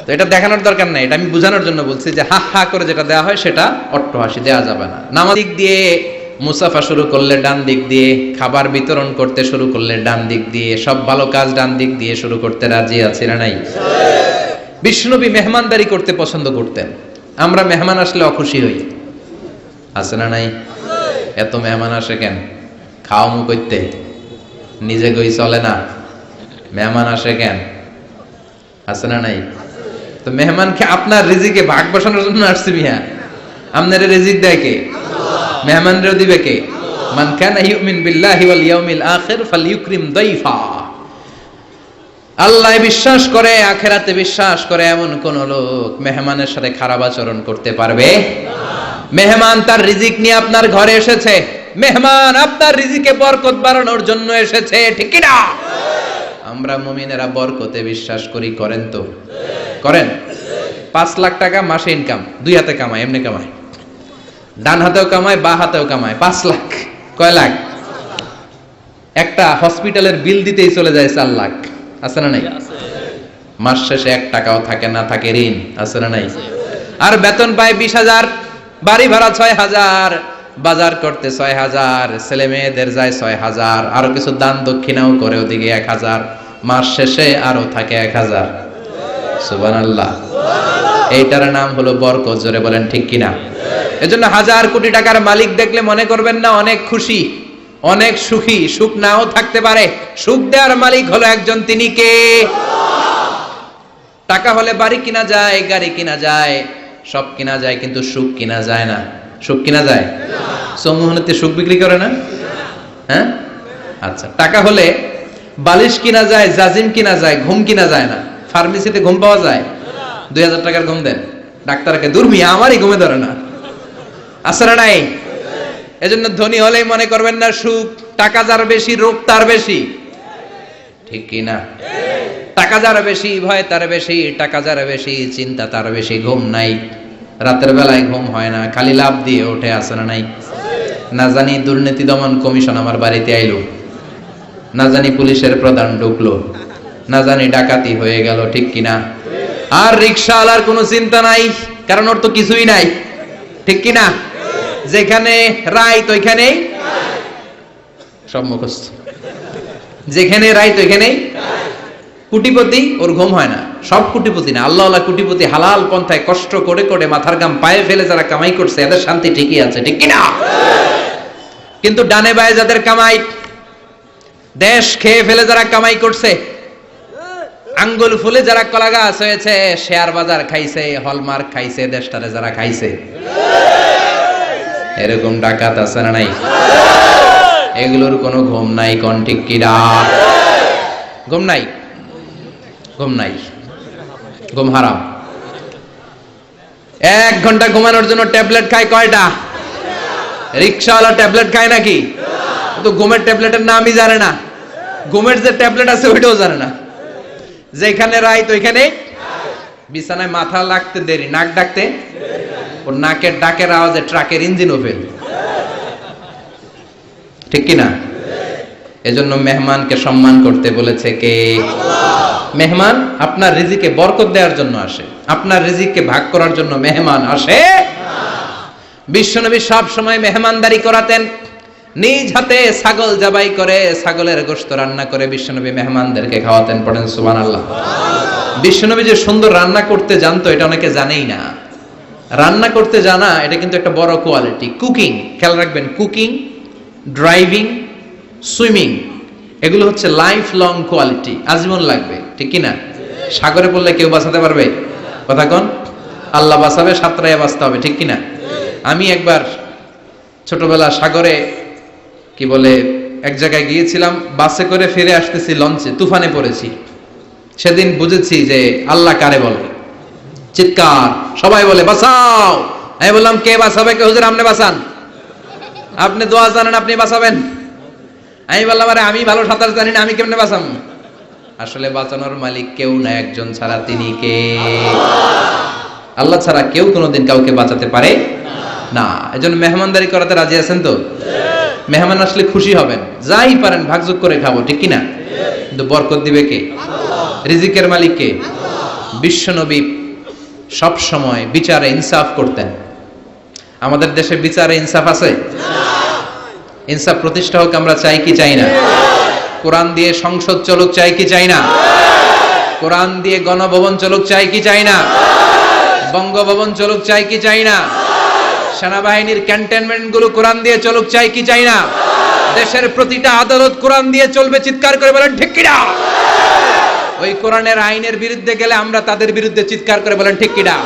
তো এটা দেখানোর দরকার নাই, এটা আমি বোঝানোর জন্য বলছি যে হা হা করে যেটা দেয়া হয় সেটা অট্ট হাসি দেয়া যাবে না। নামাজ দিক দিয়ে মুসাফা শুরু করলে ডান দিক দিয়ে, খাবার বিতরণ করতে শুরু করলে ডান দিক দিয়ে, সব ভালো কাজ ডান দিক দিয়ে শুরু করতে রাজি আছে না নাই? বিশ্বনবী মেহমানদারি করতে পছন্দ করতেন। আমরা মেহমান আসলে অখুশি হই, আছে না নাই? এত মেহমান আসে কেন? খাওয়া মুখ করতে, নিজে গই চলে না, মেহমান আসে কেন? আছে না নাই? তো মেহমানকে আপনার রিজিকে ভাগ বসানোর জন্য আসছে মিয়া। আপনার রিজিক দেয় কে? মেহমানরা দিবে কে? মান কানা ইউমিন বিল্লাহি ওয়াল ইয়াউমিল আখির ফালইউকরিম দাইফা। আল্লাহ বিশ্বাস করে, আখিরাতে বিশ্বাস করে এমন কোন লোক মেহমানের সাথে খারাপ আচরণ করতে পারবে না। মেহমান তার রিজিক নিয়ে আপনার ঘরে এসেছে, মেহমান আপনার রিজিকে বরকত বাড়ানোর জন্য এসেছে, ঠিক কি না? আমরা মুমিনেরা বরকতে বিশ্বাস করি, করেন তো? করেন? 5 লাখ টাকা মাসে ইনকাম, দুই হাতে কামায়, এমনি কামায়, ডান হাতেও কামায়, বা হাতেও কামায়, 5 লাখ। কয় লাখ? একটা হসপিটালের বিল দিতেই চলে যায় 4 লাখ, আছে না নাই? মাস শেষে 1 টাকাও থাকে না, থাকে ঋণ, আছে না নাই? আর বেতন পায় 20,000, বাড়ি ভাড়া 6,000, বাজার করতে 6,000, ছেলে মেয়েদের যায় 6,000, আরো কিছু দান দক্ষিণাও করে ওদিকে 1,000, মাস শেষে আরো থাকে 1,000। সুবহানাল্লাহ। এইটার নাম হলো বরকত। জোরে বলেন ঠিক কিনা? এজন্য 1,000 কোটি টাকার মালিক দেখলে মনে করবেন না অনেক খুশি, অনেক সুখী। সুখ নাও থাকতে পারে, সুখ দেওয়ার মালিক হলো একজন, তিনি কে? টাকা হলে বাড়ি কিনা যায়, গাড়ি কিনা যায়, সব কিনা যায়, কিন্তু সুখ কিনা যায় না। সুখ কিনা যায়? সমুহনীতে সুখ বিক্রি করে না? হ্যাঁ, আচ্ছা। টাকা হলে বালিশ কিনা যায়, জাজিম কিনা যায়, ঘুম কিনা যায় না। ফার্মেসিতে ঘুম পাওয়া যায়? 2,000 টাকার ঘুম দেন ডাক্তারকে, দূর মিয়া আমারই ঘুমে ধরে না, আছে না নাই? এজন্য ধনী হলেই মনে করবেন না সুখ, টাকা যার বেশি রোগ তার বেশি, ঠিক কি না? টাকা যার বেশি ভয় তার বেশি, টাকা যার বেশি চিন্তা তার বেশি, ঘুম নাই, রাতের বেলায় ঘুম হয় না, খালি লাভ দিয়ে ওঠে, আছে না নাই? না জানি দুর্নীতি দমন কমিশন আমার বাড়িতে আইলো, না জানি পুলিশের প্রধান ঢুকলো, না জানি ডাকাতি হয়ে গেল, ঠিক কিনা? আর রিকশাওয়ালার কোনো চিন্তা নাই, কারণ ওর তো কিছুই নাই, ঠিক কিনা? যেখানে রাইত ওইখানেই সব মুখস্থ, যেখানে রাইত ওইখানেই। কোটিপতি, ওর ঘুম হয় না, সব কোটিপতি না, আল্লাহওয়ালা কোটিপতি হালাল পন্থায় কষ্ট করে করে মাথার ঘাম পায়ে ফেলে যারা কামাই করছে এদের শান্তি ঠিকই আছে, ঠিক কিনা? কিন্তু ডানে বায়ে যাদের কামাই, দেশ খেয়ে ফেলে যারা কামাই করছে, আঙ্গুল ফুলে যারা কলা গাছ হয়েছে, শেয়ার বাজার খাইছে, হলমার্ক খাইছে, দেশটারে যারা খাইছে, এরকম ডাকাত আছে না নাই? এগুলোর কোনো ঘুম নাই, কোন ঠিক কিরা? ঘুম নাই, ঘুম নাই, ঘুম হারাম। 1 ঘন্টা ঘুমানোর জন্য ট্যাবলেট খায় কয়টা? রিক্সাওয়ালা ট্যাবলেট খায় নাকি? তো ঘুমের ট্যাবলেটের নামই জানে না, ঘুমের যে ট্যাবলেট আছে ওইটাও জানে না। যেখানে রাইত ওইখানে বিছানায় মাথা লাগতে দেরি, নাক ডাকতে ওর নাকের ডাকের আওয়াজে ট্রাকের ইঞ্জিনও ফেল। ঠিক কিনা? এজন্য মেহমানকে সম্মান করতে বলেছে কে? মেহমান আপনার রিজিকে বরকত দেওয়ার জন্য আসে, আপনার রিজিককে ভাগ করার জন্য মেহমান আসে। বিশ্বনবী সব সময় মেহমানদারি করাতেন। নিজ হাতে ছাগল জবাই করে, ছাগলের গোশত রান্না করে বিশ্বনবী মেহমানদেরকে খাওয়াতেন। পড়েন সুবহানাল্লাহ। বিশ্বনবী যে সুন্দর রান্না করতে জানতো এটা অনেকে জানেই না। রান্না করতে জানা এটা কিন্তু একটা বড় কোয়ালিটি। কুকিং, খেয়াল রাখবেন, কুকিং, ড্রাইভিং, সুইমিং এগুলো হচ্ছে লাইফ লং কোয়ালিটি, আজীবন লাগবে। ঠিক কিনা? সাগরে পড়লে কেউ বাঁচাতে পারবে? কথা কোন? আল্লাহ বাঁচাবে, সাঁতরাইয়া বাঁচতে হবে। ঠিক কিনা? আমি একবার ছোটবেলা সাগরে কি বলে এক জায়গায় গিয়েছিলাম, বাসে করে ফিরে আসতেছি, লঞ্চে তুফানে পড়েছি। সেদিন বুঝেছি যে আল্লাহ কারে বলে। চিৎকার, সবাই বলে বাঁচাও। আমি বললাম কে বাঁচাবে? কে? হুজুর আপনি বাঁচান, আপনি দোয়া জানেন, আপনি বাঁচাবেন। আমি বললাম আরে আমি ভালো সাঁতার জানি না, আমি কেমনে বাঁচাম? আসলে বাঁচানোর মালিক কেউ না, একজন ছাড়া। তিনি কে? আল্লাহ ছাড়া কেউ কোনোদিন কাউকে বাঁচাতে পারে না। এজন্য মেহমানদারি করাতে রাজি আছেন তো? মেহমান আসলে খুশি হবেন, যাই পারেন ভাগযোগ করে খাবো। ঠিক কিনা? কিন্তু বরকত দিবে কে? রিজিকের মালিক কে? বিশ্বনবী সব সময় বিচারে ইনসাফ করতেন। আমাদের দেশে বিচারে ইনসাফ আছে? ইনসাফ প্রতিষ্ঠা হোক আমরা চাই কি চাই না? কোরআন দিয়ে সংসদ চলুক চাই কি চাই না? কোরআন দিয়ে গণভবন চলুক চাই কি চাই না? বঙ্গভবন চলুক চাই কি চাই না? সেনাবাহিনীর ক্যান্টনমেন্ট গুলো কোরআন দিয়ে চলুক চাই কি চাই না? দেশের প্রতিটা আদালত কোরআন দিয়ে চলবে, চিৎকার করে বলেন ঠিক কিনা? ওই কোরআনের আইনের বিরুদ্ধে গেলে আমরা তাদের বিরুদ্ধে চিৎকার করে বলেন ঠিক কিনা?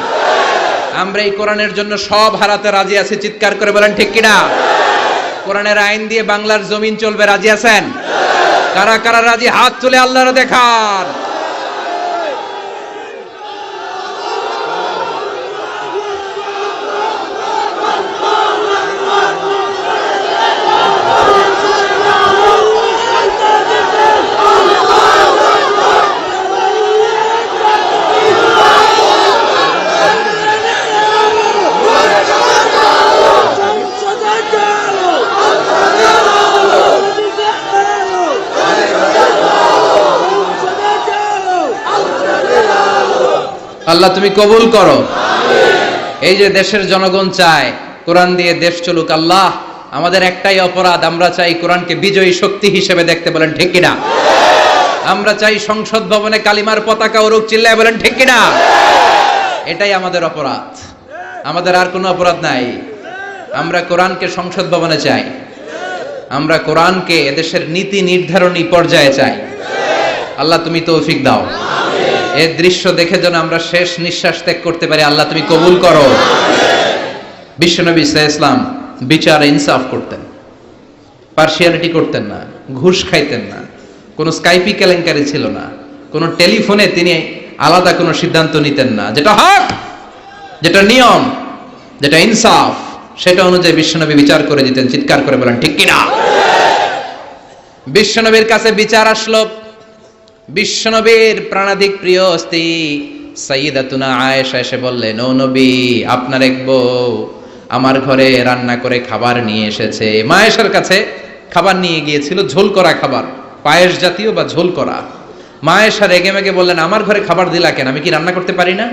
আমরা এই কোরআনের জন্য সব হারাতে রাজি আছি, চিৎকার করে বলেন ঠিক কিনা? কোরআনের আইন দিয়ে বাংলার জমিন চলবে, রাজি আছেন? কারা কারা রাজি? হাত তুলে আল্লাহর দেখান। আল্লাহ তুমি কবুল করো। এই যে দেশের জনগণ চায় কোরআন দিয়ে দেশ চলুক, আল্লাহ আমাদের একটাই অপরাধ, আমরা চাই কোরআনকে বিজয়ী শক্তি হিসেবে দেখতে, বলেন ঠিক কিনা? আমরা চাই সংসদ ভবনে কালিমার পতাকা উড়ুক, চিল্লায় বলেন ঠিক কিনা? এটাই আমাদের অপরাধ, আমাদের আর কোনো অপরাধ নাই। আমরা কোরআনকে সংসদ ভবনে চাই, আমরা কোরআনকে এদেশের নীতি নির্ধারণী পর্যায়ে চাই। আল্লাহ তুমি তৌফিক দাও, এই দৃশ্য দেখে যেন আমরা শেষ নিঃশ্বাস ত্যাগ করতে পারি। আল্লাহ তুমি কবুল করো। বিশ্বনবী সাল্লাল্লাহু আলাইহি ওয়াসাল্লাম বিচার ইনসাফ করতেন, পার্সিয়ালিটি করতেন না, ঘুষ খাইতেন না, কোনো স্কাইপি কেলেঙ্কারি ছিল না, কোনো টেলিফোনে তিনি আলাদা কোনো সিদ্ধান্ত নিতেন না। যেটা হক, যেটা নিয়ম, যেটা ইনসাফ, সেটা অনুযায়ী বিশ্বনবী বিচার করে দিতেন। চিৎকার করে বলেন ঠিক কিনা? বিশ্বনবীর কাছে বিচার আসলো। বিশ্বনবীর প্রাণাধিক প্রিয় স্ত্রী সাইয়্যিদাতুনা আয়েশা এসে বললেন, ও নবী, আপনার এক বউ আমার ঘরে রান্না করে খাবার নিয়ে এসেছে। মা আয়েশার কাছে খাবার নিয়ে গিয়েছিল, ঝোল করা খাবার, পায়েস জাতীয় বা ঝোল করা। মা আয়েশা রেগে মেগে বললেন, আমার ঘরে খাবার দিলা কেন? আমি কি রান্না করতে পারি না?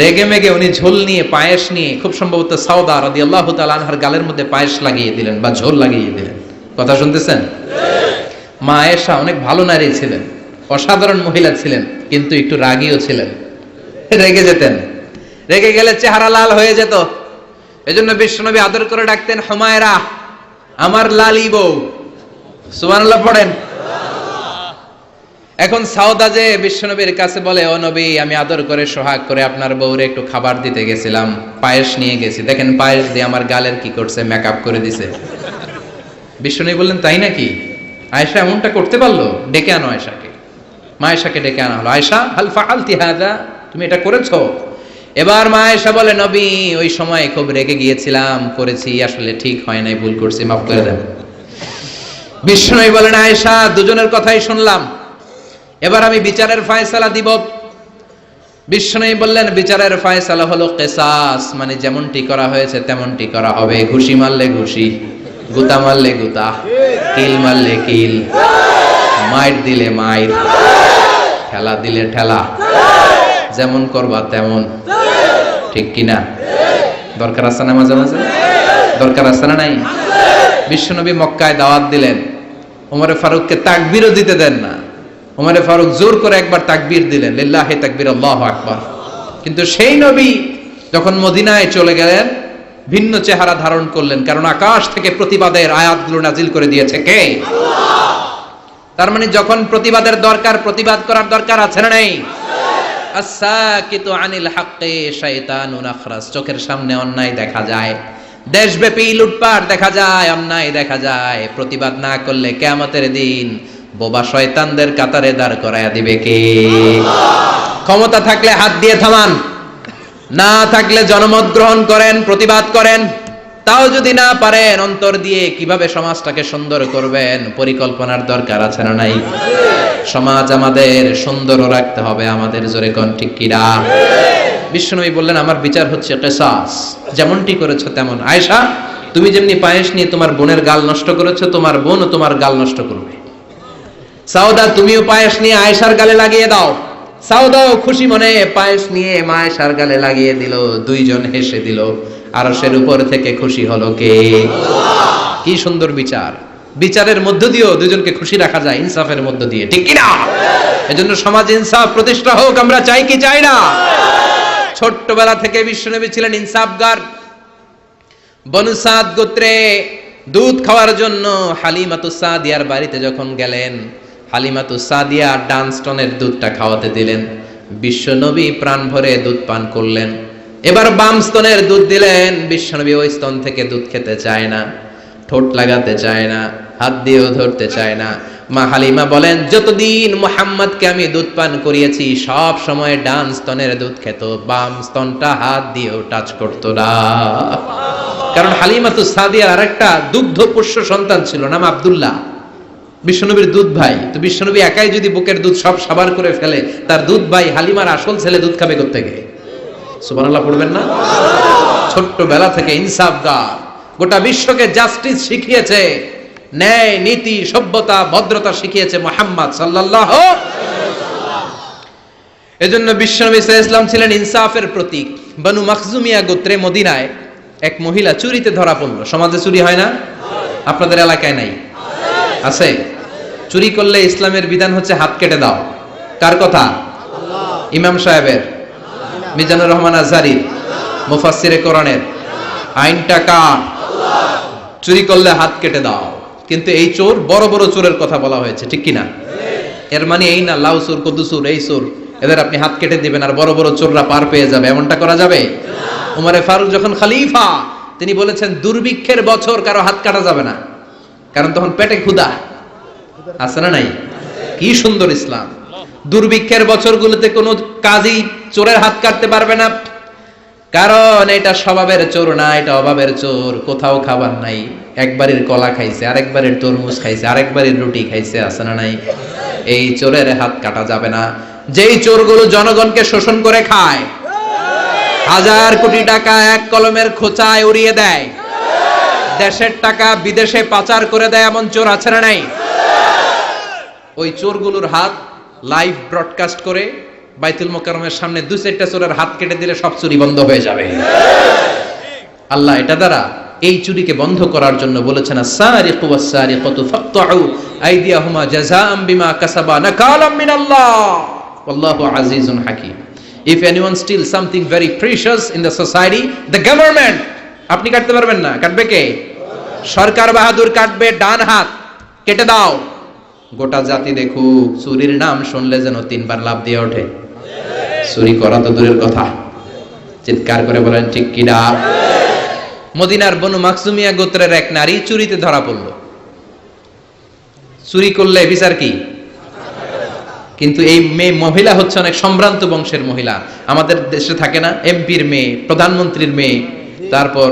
রেগে মেগে উনি ঝোল নিয়ে, পায়েস নিয়ে, খুব সম্ভবত সাউদা রাদিয়াল্লাহু তাআলা আনহার গালের মধ্যে পায়েস লাগিয়ে দিলেন বা ঝোল লাগিয়ে দিলেন। কথা শুনতেছেন? মা আয়েশা অনেক ভালো নারী ছিলেন, অসাধারণ মহিলা ছিলেন, কিন্তু একটু রাগীও ছিলেন, রেগে যেতেন। রেগে গেলে চেহারা লাল হয়ে যেত। এজন্য বিশ্বনবী আদর করে ডাকতেন, হুমায়রা, আমার লালি বউ। সুবহানাল্লাহ পড়েন। এখন সাউদা যে বিশ্বনবীর কাছে বলে, ও নবী, আমি আদর করে সোহাগ করে আপনার বউরে একটু খাবার দিতে গেছিলাম, পায়েস নিয়ে গেছি, দেখেন পায়েস দিয়ে আমার গালের কি করছে, মেকআপ করে দিছে। বিশ্বনবী বললেন, তাই নাকি? আয়েশা এমনটা করতে পারলো? ডেকে আনো আয়েশাকে। মা আয়েশাকে ডেকে আনা হলো। আয়েশা, হাল ফাআলতি হাযা, তুমি এটা করেছো? এবার মা আয়েশা বলে, নবী, ওই সময় খুব রেগে গিয়েছিলাম, করেছি, আসলে ঠিক হয় নাই, ভুল করছি, মাফ করে দেন। বিশ্বনবী বলেন, আয়েশা, দুজনের কথাই শুনলাম, এবার আমি বিচারের ফয়সালা দিব। বিশ্বনবী বললেন, বিচারের ফয়সালা হলো কিসাস, মানে যেমনটি করা হয়েছে তেমনটি করা হবে। ঘুষি মারলে ঘুষি, গুতা মারলে গুতা, কিল মারলে কিল, মাইর দিলে মাইর, ঠেলা দিলে ঠেলা, যেমন করবা তেমন। ঠিক কিনা? দরকার আছে না? মাঝে মাঝে দরকার আছে না? নাই? বিশ্বনবী মক্কায় দাওয়াত দিলেন, ওমরে ফারুককে তাকবীরও দিতে দেন না। ওমরে ফারুক জোর করে একবার তাকবীর দিলেন, লিল্লাহি তাকবীর, আল্লাহু আকবার। কিন্তু সেই নবী যখন মদিনায় চলে গেলেন, ভিন্ন চেহারা ধারণ করলেন, কারণ আকাশ থেকে প্রতিবাদের আয়াতগুলো নাজিল করে দিয়েছে কে? আল্লাহ। তার মানে যখন প্রতিবাদের দরকার, প্রতিবাদ করার দরকার আছে না নাই? আস-সাকিতু আনিল হাক্কি শাইতানুন আখরাস। চোখের সামনে অন্যায় দেখা যায়, দেশব্যাপী লুটপাট দেখা যায়, অন্যায় দেখা যায়, প্রতিবাদ না করলে কিয়ামতের দিন বোবা শয়তানদের কাতারে দাঁড় করায়া দিবে কে? ক্ষমতা থাকলে হাত দিয়ে থামান, না থাকলে জনমত গ্রহণ করেন, প্রতিবাদ করেন। তাও যদি না পারেন, অন্তর দিয়ে কিভাবে সমাজটাকে সুন্দর করবেন পরিকল্পনার দরকার আছে না নাই? সমাজ আমাদের সুন্দরও রাখতে হবে আমাদের, জোরে কোন ঠিক কিনা? বিশ্বনবী বললেন, আমার বিচার হচ্ছে কিসাস, যেমনটি করেছো তেমন। আয়েশা, তুমি যেমনি পায়েস নিয়ে তোমার বোনের গাল নষ্ট করেছো, তোমার বোনও তোমার গাল নষ্ট করবে। সাউদা, তুমিও পায়েস নিয়ে আয়েশার গালে লাগিয়ে দাও। সাউদাও খুশি মনে পায়েস নিয়ে মা আয়েশার গালে লাগিয়ে দিল, দুইজন হেসে দিল। আরশের উপর থেকে খুশি হলো কে? আল্লাহ। কি সুন্দর বিচার! বিচারের মধ্য দিয়েও দুজনকে খুশি রাখা যায়, ইনসাফের মধ্য দিয়ে, ঠিক কি না? এজন্য সমাজে ইনসাফ প্রতিষ্ঠা হোক, আমরা চাই কি চাই না? ছোট্টবেলা থেকে বিশ্বনবী ছিলেন ইনসাফগার। বনু সাদ গোত্রে দুধ খাওয়ার জন্য হালিমাতুস সাদিয়ার বাড়িতে যখন গেলেন, হালিমাতুস সাদিয়া ডান স্তনের দুধটা খাওয়াতে দিলেন। বিশ্বনবী প্রাণ ভরে দুধ পান করলেন। এবার বাম স্তনের দুধ দিলেন। বিশ্বনবী ওই স্তন থেকে দুধ খেতে চায় না, ঠোঁট লাগাতে চায় না, হাত দিয়েও ধরতে চায় না। মা হালিমা বলেন, যতদিন মুহাম্মদকে আমি দুধ পান করিয়েছি সব সময় ডান স্তনের দুধ খেত, বাম স্তনটা হাত দিয়েও টাচ করতো না। কারণ হালিমাতুস সাদিয়ার আরেকটা দুগ্ধ পোষ্য সন্তান ছিল, নাম আব্দুল্লাহ, বিশ্বনবীর দুধ ভাই। তো বিশ্বনবী একাই যদি বুকের দুধ সব সাবার করে ফেলে, তার দুধ ভাই হালিমার আসল ছেলে দুধ খাবে কোত্থেকে? সুবহানাল্লাহ পড়বেন না? ছোট্টবেলা থেকে ইনসাফগার, গোটা বিশ্বকে জাস্টিস শিখিয়েছে, ন্যায় নীতি সভ্যতা ভদ্রতা শিখিয়েছে মুহাম্মদ সাল্লাল্লাহু আলাইহি ওয়াসাল্লাম। এজন্য বিশ্বনবী সাল্লাল্লাহু আলাইহি ওয়াসাল্লাম ছিলেন ইনসাফের প্রতীক। বনু মাখজুমিয়া গোত্রে মদিনায় এক মহিলা চুরিতে ধরা পড়লো। সমাজে চুরি হয় না? আপনাদের এলাকায় নাই? আছে। চুরি করলে ইসলামের বিধান হচ্ছে হাত কেটে দাও। কার কথা? ইমাম সাহেবের, মিজানুর রহমান আজহারি, মুফাসসিরে কোরআনের। আইনটা কার? চুরি করলে হাত কেটে দাও। কিন্তু এই চোর, বড় বড় চোরের কথা বলা হয়েছে, ঠিক কিনা? এর মানে এই না লাউ চোর, কদু চোর, এই চোর, এদের আপনি হাত কেটে দিবেন আর বড় বড় চোররা পার পেয়ে যাবে, এমনটা করা যাবে? উমরে ফারুক যখন খলিফা, তিনি বলেছেন দুর্ভিক্ষের বছর কারো হাত কাটা যাবে না, কারণ তখন পেটে ক্ষুধা আছে না নাই? কি সুন্দর ইসলাম! দুর্ভিক্ষের বছরগুলোতে কোনো কাজী চোরের হাত কাটতে পারবে না, কারণ এটা স্বভাবের চোর না, এটা অভাবের চোর। কোথাও খাবার নাই, একবারের কলা খাইছে, আরেকবারের তরমুজ খাইছে, আরেকবারের রুটি খাইছে, আছে না নাই? এই চোরের হাত কাটা যাবে না। যেই চোরগুলো জনগণকে শোষণ করে খায়, হাজার কোটি টাকা এক কলমের খোঁচায় উড়িয়ে দেয়, দেশের টাকা বিদেশে পাচার করে দেয়, এমন চোর আছে না নাই? ওই চোরগুলোর হাত লাইভ ব্রডকাস্ট করে বাইতুল মোকাররমের সামনে 2-4টা চোরের হাত কেটে দিলে সব চুরি বন্ধ হয়ে যাবে। আল্লাহ এটা দ্বারা এই চুরিকে বন্ধ করার জন্য বলেছেন, আস-সারিকু ওয়াস-সারিকাতু ফাকতাউ আইদিয়াহুমা জাযাআম বিমা কাসাবা নাকালাম মিনাল্লাহ ওয়াল্লাহু আজিজুন হাকীম। If anyone steals something very precious in the society, the government, আপনি কাটতে পারবেন না, কাটবে কে? সরকার বাহাদুর কাটবে, ডান হাত কেটে দাও। গোটা জাতি দেখুক, চুরির নাম শুনলে যেন 3 বার লাফ দিয়ে ওঠে। চুরি করা তো দূরের কথা, চিৎকার করে বলেন ঠিক কিনা? মদিনার বনু মাখজুমিয়া গোত্রের এক নারী চুরিতে ধরা পড়ল। চুরি করলে বিচার কি? কিন্তু এই মেয়ে মহিলা হচ্ছে অনেক সম্ভ্রান্ত বংশের মহিলা। আমাদের দেশে থাকে না এমপির মেয়ে, প্রধানমন্ত্রীর মেয়ে, তারপর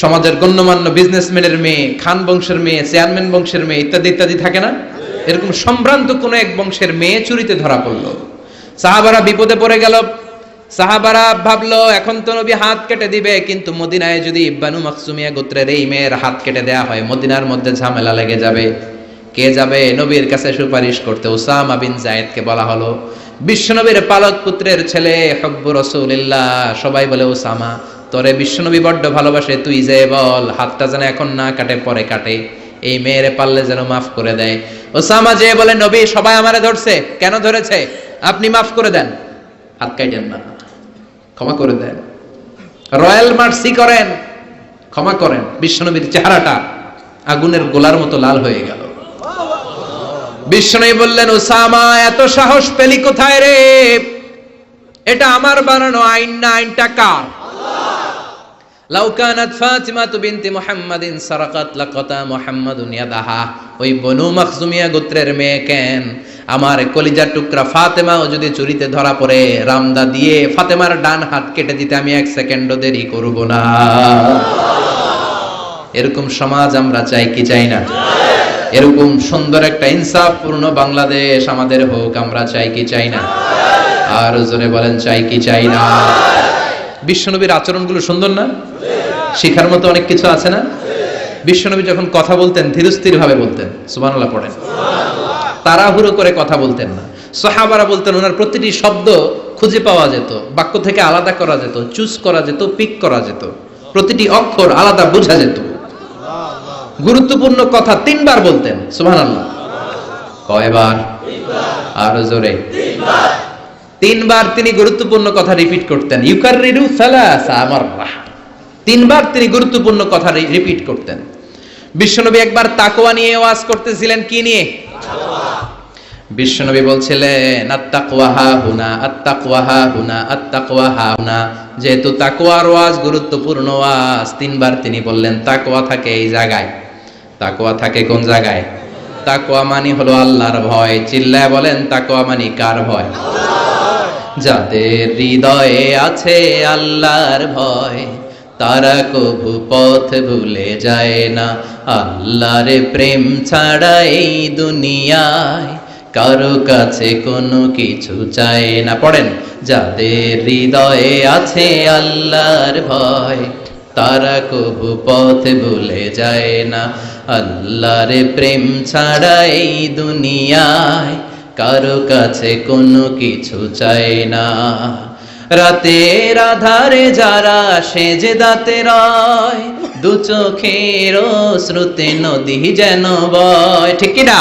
সমাজের গণ্যমান্য বিজনেসম্যানের মেয়ে, খান বংশের মেয়ে, চেয়ারম্যান বংশের মেয়ে, ইত্যাদি ইত্যাদি থাকে না। এরকম সম্ভ্রান্ত কোন এক বংশের মেয়ে চুরিতে ধরা পড়লো। সাহাবারা বিপদে পড়ে গেল। সাহাবারা ভাবলো এখন তো নবী হাত কেটে দিবে, কিন্তু মদিনায় যদি বানু মাখজুমিয়া গোত্রের এই মেয়ের হাত কেটে দেয়া হয়, মদিনার মধ্যে ঝামেলা লেগে যাবে। কে যাবে নবীর কাছে সুপারিশ করতে? উসামা বিন যায়েদকে বলা হলো। বিশ্বনবীর পালক পুত্রের ছেলে, হব্বু রাসূলিল্লাহ। সবাই বলে উসামা, তোরে বিশ্বনবী বড্ড ভালোবাসে, তুই যে বল হাতটা যেন এখন না কাটে, পরে কাটে, এই মেয়েরে পারলে যেন মাফ করে দেয়। উসামা যে বলে, নবী সবাই আমারে ধরছে, কেন ধরেছে? আপনি মাফ করে দেন, হাত কাটেন না, ক্ষমা করে দেন, রয়্যাল মার্সি করেন, ক্ষমা করেন। বিশ্বনবীর চেহারাটা আগুনের গোলার মতো লাল হয়ে গেল। বিশ্বনবী বললেন, উসামা এত সাহস পেলি কোথায় রে? এটা আমার বানানো আইন না, আইনটা কার? লাউ কানাত ফাতিমাতু বিনতি মুহাম্মাদিন সারাকাত লাকাতা মুহাম্মাদুন ইয়াদাহা। ওই বনু মাখজুমিয়া গোত্রের মেয়ে কেন, আমার কলিজার টুকরা ফাতেমাও যদি চুরিতে ধরা পড়ে, রামদা দিয়ে ফাতেমার ডান হাত কেটে দিতে আমি 1 সেকেন্ডও দেরি করব না। এরকম সমাজ আমরা চাই কি চাই না? এরকম সুন্দর একটা ইনসাফপূর্ণ বাংলাদেশ আমাদের হোক, আমরা চাই কি চাই না? আর জোরে বলেন চাই কি চাই না? বিশ্বনবীর আচরণগুলো সুন্দর না? শিখার মতো অনেক কিছু আছে না? বিশ্বনবী যখন কথা বলতেন ধীরস্থির ভাবে বলতেন, সুবহানাল্লাহ পড়েন। তাড়াহুড়ো করে কথা বলতেন না। সাহাবারা বলতেন ওনার প্রতিটি শব্দ খুঁজে পাওয়া যেত, বাক্য থেকে আলাদা করা যেত, চুজ করা যেত, পিক করা যেত, প্রতিটি অক্ষর আলাদা বোঝা যেত। গুরুত্বপূর্ণ কথা 3 বার বলতেন, সুবহানাল্লাহ। কয়বার? আরো জোরে। 3 বার তিনি গুরুত্বপূর্ণ কথা রিপিট করতেন। ইউকাররিরু সালাসা মাররা। 3 বার তিনি গুরুত্বপূর্ণ কথা রিপিট করতেন। বিশ্বনবী একবার তাকওয়া নিয়ে ওয়াজ করতেছিলেন। কি নিয়ে? বিশ্বনবী বলছিলেন, আত্তাকওয়া হা হুনা, আত্তাকওয়া হা হুনা, আত্তাকওয়া হা হুনা। যেহেতু তাকওয়ার ওয়াজ গুরুত্বপূর্ণ ওয়াজ, 3 বার তিনি বললেন তাকওয়া থাকে এই জায়গায়। তাকওয়া থাকে কোন জায়গায়? তাকওয়া মানে হলো আল্লাহর ভয়। চিল্লায় বলেন, তাকওয়া মানে কার ভয়? যাদের হৃদয়ে আছে আল্লাহর ভয়, তারা কভু পথ ভুলে যায় না। আল্লাহর প্রেম ছাড়া এই দুনিয়ায় কারো কাছে কোনো কিছু চায় না। পড়েন, যাদের হৃদয়ে আছে আল্লাহর ভয়, তারা কভু পথ ভুলে যায় না। আল্লাহর প্রেম ছাড়া এই দুনিয়ায় কারো কাছে কোনো কিছু চায় না। রাতের আধারে যারা সেজদাতে রয়, দু চোখের শ্রুতে নদী যেন বয়। ঠিক কি না?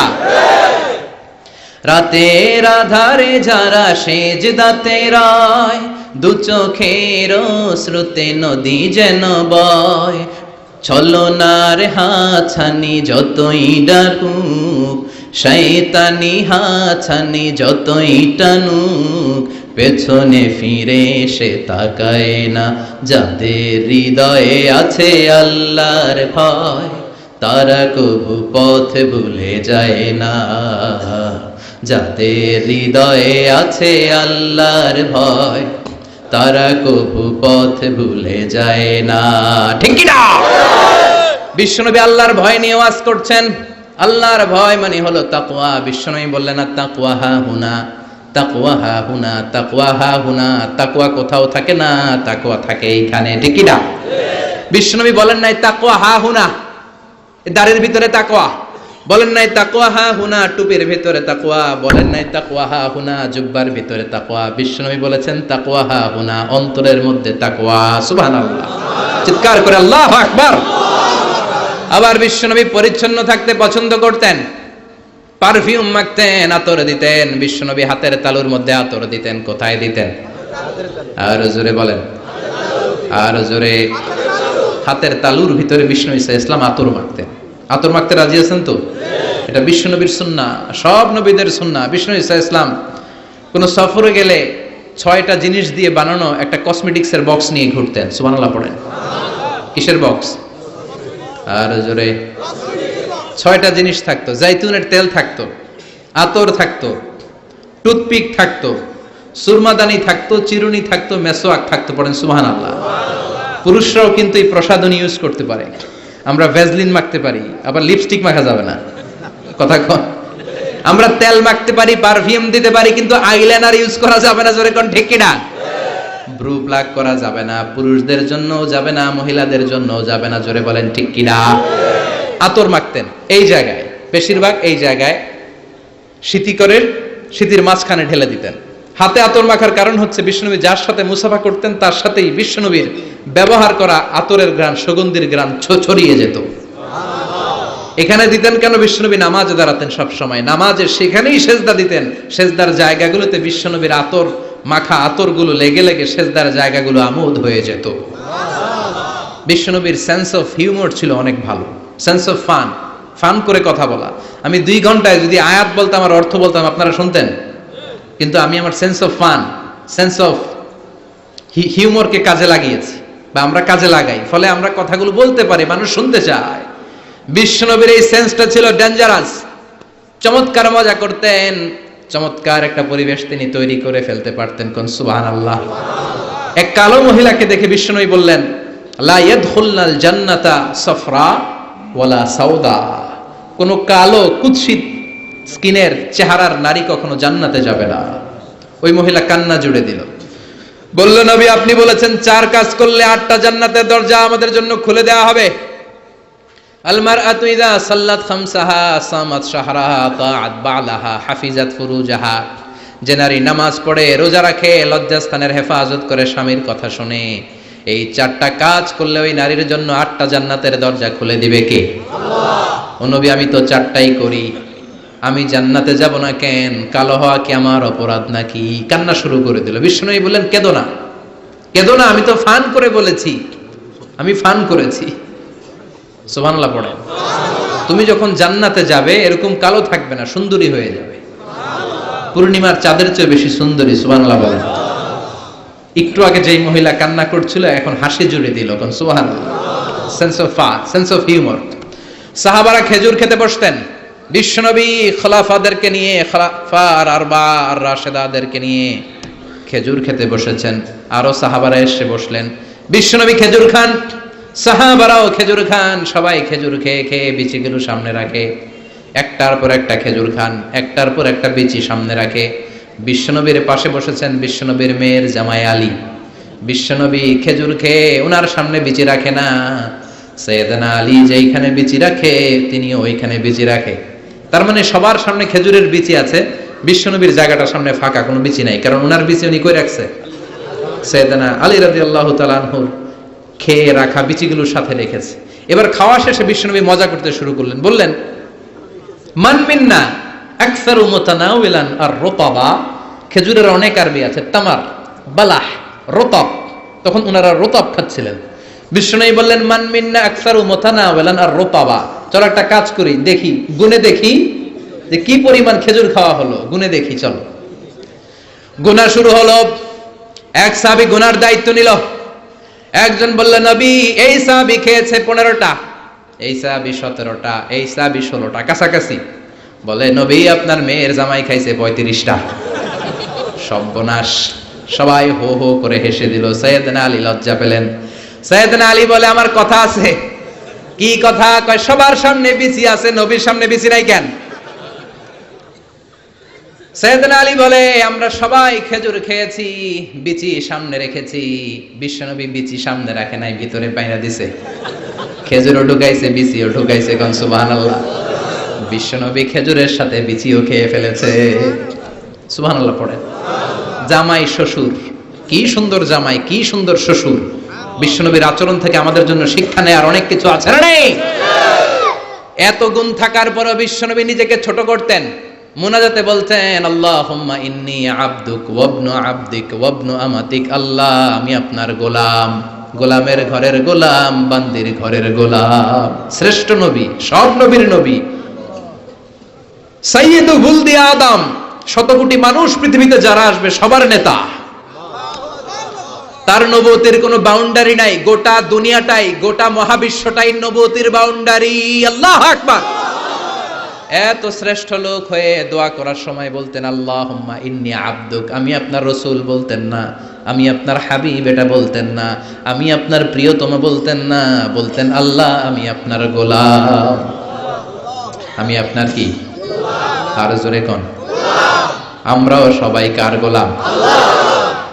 রাতের আধারে যারা সেজদাতে রয়, দু চোখের শ্রুতে নদী যেন বয়। ছলনার হাছানি যতই ডাকুক, শয়তানি হাছানি যতই টানুক, পেছনে ফিরে সে তাকায় না। যাদের হৃদয়ে আছে আল্লাহর ভয়, তারা কবু পথ ভুলে যায় না। যাদের হৃদয়ে আছে আল্লাহর ভয়, তারা কবু পথ ভুলে যায় না। ঠিক কি না? বিশ্বনবী আল্লাহর ভয় নিয়ে ওয়াজ করছেন। আল্লাহর ভয় মানে হলো তাকওয়া। বিশ্বনবী বললেন, তাকওয়া হা হুনা, তাকওয়া হা হুনা, তাকওয়া হা হুনা। তাকওয়া কোথাও থাকে না, তাকওয়া থাকে এইখানে। ঠিক কি না? বিশ্বনবী বলেন নাই তাকওয়া হা হুনা, দাড়ির ভিতরে তাকওয়া। বলেন নাই তাকওয়া হা হুনা, টুপির ভিতরে তাকওয়া। বলেন নাই তাকওয়া হা হুনা, জুব্বার ভিতরে তাকওয়া। বিশ্বনবী বলেছেন তাকওয়া হা হুনা, অন্তরের মধ্যে তাকওয়া। সুবহানাল্লাহ, চিৎকার করে আল্লাহু আকবার। আবার বিশ্বনবী পরিচ্ছন্ন থাকতে পছন্দ করতেন। পারফিউম মাখতেন, আতর দিতেন। বিশ্বনবী হাতের তালুর মধ্যে আতর দিতেন। কোথায় দিতেন? আর জোরে বলেন, আর জোরে। হাতের তালুর ভিতরে বিশ্বনবী সাল্লাল্লাহু আলাইহি ওয়াসাল্লাম আতর মাখতেন। আতর মাখতে রাজি আছেন তো? এটা বিশ্বনবীর সুন্নাহ, সব নবীদের সুন্নাহ। বিষ্ণু ঈসা ইসলাম কোন সফরে গেলে 6টা জিনিস দিয়ে বানানো একটা কসমেটিক্সের বক্স নিয়ে ঘুরতেন। সুবহানাল্লাহ পড়েন। কিসের বক্স? আর জোরে। 6টা জিনিস থাকতো। জাইতুনের তেল থাকতো, আতর থাকতো, টুথপিক থাকতো, সুরমাদানি থাকতো, চিরুনি থাকতো, মেসোয়াক থাকতো। পড়েন সুবহানাল্লাহ। পুরুষরাও কিন্তু এই প্রসাধনী ইউজ করতে পারে। আমরা ভ্যাসলিন মাখতে পারি, আবার লিপস্টিক মাখা যাবে না। কথা কন। আমরা তেল মাখতে পারি, পারফিউম দিতে পারি, কিন্তু আইলাইনার ইউজ করা যাবে না। জোরে কোন ঠিক কিনা? ব্রু প্লাক করা যাবে না, পুরুষদের জন্যও যাবে না, মহিলাদের জন্যও যাবে না। জোরে বলেন ঠিক কিনা? আতর মাখতেন এই জায়গায়, বেশিরভাগ এই জায়গায় শীতির মাঝখানে ঢেলে দিতেন। হাতে আতর মাখার কারণ হচ্ছে বিশ্বনবী যার সাথে মুসাফা করতেন তার সাথেই বিশ্বনবীর ব্যবহার করা আতরের ঘ্রাণ, সুগন্ধির ঘ্রাণ ছড়িয়ে যেত। এখানে দিতেন কেন? বিশ্বনবী নামাজে দাঁড়াতেন সব সময়, নামাজে সেখানেই সেজদা দিতেন। সেজদার জায়গাগুলোতে বিশ্বনবীর আতর মাখা আতরগুলো লেগে লেগে সেজদার জায়গাগুলো আমোদ হয়ে যেত। বিশ্বনবীর সেন্স অফ হিউমর ছিল অনেক ভালো, সেন্স অফ ফান করে কথা বলা। আমি 2 ঘন্টায় যদি আয়াত বলতাম আর অর্থ বলতাম আপনারা শুনতেন, কিন্তু আমি আমার সেন্স অফ সেন্স অফ হিউমরকে কাজে লাগিয়েছি, বা আমরা কাজে লাগাই, ফলে আমরা কথাগুলো বলতে পারি, মানুষ শুনতে চায়। বিশ্বনবীর এই সেন্সটা ছিল ডেঞ্জারাস। চমৎকার মজা করতেন, চমৎকার একটা পরিবেশ তিনি তৈরি করে ফেলতে পারতেন। কোন সুবহানাল্লাহ। এক কালো মহিলাকে দেখে বিশ্বনবী বললেন, লা ইয়াদখুলনাল জান্নাতা সাফরা ওয়ালা সাউদা। কোন কালো কুৎসিত স্কিনের চেহারার নারী কখনো জান্নাতে যাবে না। ওই মহিলা কান্না জুড়ে দিল, বলল, নবী আপনি বলেছেন 4 কাজ করলে 8টা জান্নাতের দরজা আমাদের জন্য খুলে দেওয়া হবে। আল মারআতু ইযা সাল্লাত খামসাহা সামাত শাহরাহা তাআত বালাহা হাফিজাত ফুরুজাহা। যে নারী নামাজ পড়ে, রোজা রাখে, লজ্জাস্থানের হেফাজত করে, স্বামীর কথা শুনে, এই 4টা কাজ করলে ওই নারীর জন্য 8টা জান্নাতের দরজা খুলে দিবে কে? আল্লাহ। ও নবী আমি তো 4টাই করি, আমি জান্নাতে যাব না কেন? কালো হওয়া কি আমার অপরাধ নাকি? কান্না শুরু করে দিল। বিষ্ণু বললেন, কেঁদো না, কেঁদো না, আমি তো ফান করে বলেছি, আমি ফান করেছি। সুবহানাল্লাহ পড়েন। তুমি যখন জান্নাতে যাবে এরকম কালো থাকবে না, সুন্দরী হয়ে যাবে, পূর্ণিমার চাঁদের চেয়ে বেশি সুন্দরী। সুবহানাল্লাহ বলেন। একটু আগে যেই মহিলা কান্না করছিল এখন হাসি জুড়ে দিল। কোন সুবহানাল্লাহ। Sense of humour. সাহাবারা খেজুর খেতে বসতেন, বিশ্বনবী খলাফাদেরকে নিয়ে, খলাফা আর আরবা আর রাশেদাদেরকে নিয়ে খেজুর খেতে বসেছেন। আরো সাহাবারা এসে বসলেন, বিশ্বনবী খেজুর খান, সাহাবারাও খেজুর খান। সবাই খেজুর খেয়ে খেয়ে বিচিগুলো সামনে রাখে, একটার পর একটা খেজুর খান, একটার পর একটা বিচি সামনে রাখে। বিশ্বনবীর পাশে বসেছেন বিশ্বনবীর মেয়ের জামাই আলী। বিশ্বনবী খেজুর খেয়ে ওনার সামনে বিচি রাখে না, সাইয়েদনা আলী যেইখানে বিচি রাখে তিনিও ওইখানে বিচি রাখে। তার মানে সবার সামনে খেজুরের বিচি আছে, বিশ্বনবীর জায়গাটার সামনে ফাঁকা, কোনো বিচি নাই, কারণ ওনার বিচি উনি কই রাখছে? সাইয়েদনা আলী রাদিয়াল্লাহু তাআলা আনহুর খেয়ে রাখা বিচিগুলোর সাথে রেখেছে। এবার খাওয়া শেষে বিশ্বনবী মজা করতে শুরু করলেন, বললেন, মান মিন্না আকসারু মুতানাওয়িলান আর রতাবা। খেজুরের অনেক আরবি আছে, তামার, বালাহ, রতাব। তখন ওনারা রতাব খাচ্ছিলেন। বিশ্বনবী বললেন, মান মিন্না আকসারু মুতানাওয়িলান আর রতাবা। চলো একটা কাজ করি, দেখি, গুনে দেখি যে কি পরিমাণ খেজুর খাওয়া হলো, গুনে দেখি। চলো গুনা শুরু হলো। এক সাহাবী গুনার দায়িত্ব নিল। একজন বলল, নবী এই সাহাবী খেয়েছে 15টা, এই সাহাবী 17টা, এই সাহাবী 16টা, কাছাকাছি। বলে, নবী আপনার মেয়ের জামাই খাইছে 35টা। সর্বনাশ। সবাই হো হো করে হেসে দিল। সাইয়েদনা আলী লজ্জা পেলেন। সাইয়েদনা আলী বলে, আমার কথা আছে। কি কথা? কয়, সবার সামনে বিচি আছে, নবীর সামনে বিচি নাই কেন? সাইয়েদনা আলী বলে, আমরা সবাই খেজুর খেয়েছি, বিচি সামনে রেখেছি, বিশ্বনবী বিচি সামনে রাখে নাই, ভিতরে বাইনা দিছে। খেজুরও ঢুকাইছে, বিচিও ঢুকাইছে। কোন সুবহানাল্লাহ। বিশ্বনবী খেজুরের সাথে বিচিও খেয়ে ফেলেছে। সুবহানাল্লাহ পড়েন। জামাই শ্বশুর, কি সুন্দর জামাই, কি সুন্দর শ্বশুর। বিশ্বনবীর আচরণ থেকে আমাদের জন্য শিক্ষা নেয়ার অনেক কিছু আছে না নেই? এত গুণ থাকার পরও বিশ্বনবী নিজেকে ছোট করতেন। মুনাজাতে বলতেন, আল্লাহুম্মা ইন্নী আবদুক ওয়াবনু আবদিক ওয়াবনু আমাতিক। আল্লাহ আমি আপনার গোলাম, গোলামের ঘরের গোলাম, বান্দির ঘরের গোলাম। শ্রেষ্ঠ নবী, সব নবীর নবী। সাইয়্যিদু বুলদি আদম, শত কোটি মানুষ পৃথিবীতে যারা আসবে সবার নেতা। তার নবুয়তের কোনো বাউন্ডারি নাই, গোটা দুনিয়াটাই, গোটা মহাবিশ্বটাই নবুয়তের বাউন্ডারি। আল্লাহু আকবার। এত শ্রেষ্ঠ লোক হয়ে দোয়া করার সময় বলতেন আল্লাহুম্মা ইন্নী আবদুক, আমি আপনার রাসূল বলতেন না, আমি আপনার হাবিব এটা বলতেন না, আমি আপনার প্রিয়তম বলতেন না, বলতেন আল্লাহ আমি আপনার গোলাম। আমি আপনার কি? আর জোরে কোন? আমরাও সবাই কার গোলাম?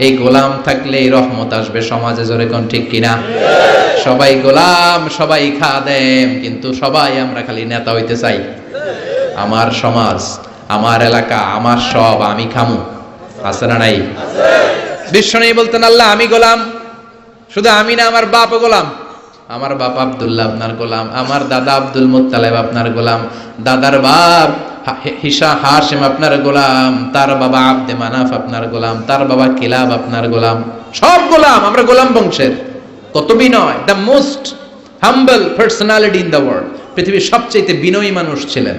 এই গোলাম থাকলে রহমত আসবে সমাজে, জোরে কোন ঠিক কিনা? সবাই গোলাম, সবাই খাদেম, কিন্তু সবাই আমরা খালি নেতা হইতে চাই। আমার সমাজ, আমার এলাকা, আমার সব আমি খামু, আছে না নাই? বিশ্বনবী বলতেন আল্লাহ আমি গোলাম, শুধু আমি না, আমার বাপও গোলাম। আমার বাপ আব্দুল্লাহ আপনার গোলাম, আমার দাদা আব্দুল মুত্তালিব আপনার গোলাম, দাদার বাপ হাশিম আপনার গোলাম, তার বাবা আব্দে মানাফ আপনার গোলাম, তার বাবা কিলাব আপনার গোলাম, সব গোলাম, আমরা গোলাম বংশের। কত বিনয়! The most humble personality in the world, পৃথিবীর সবচেয়ে বিনয়ী মানুষ ছিলেন।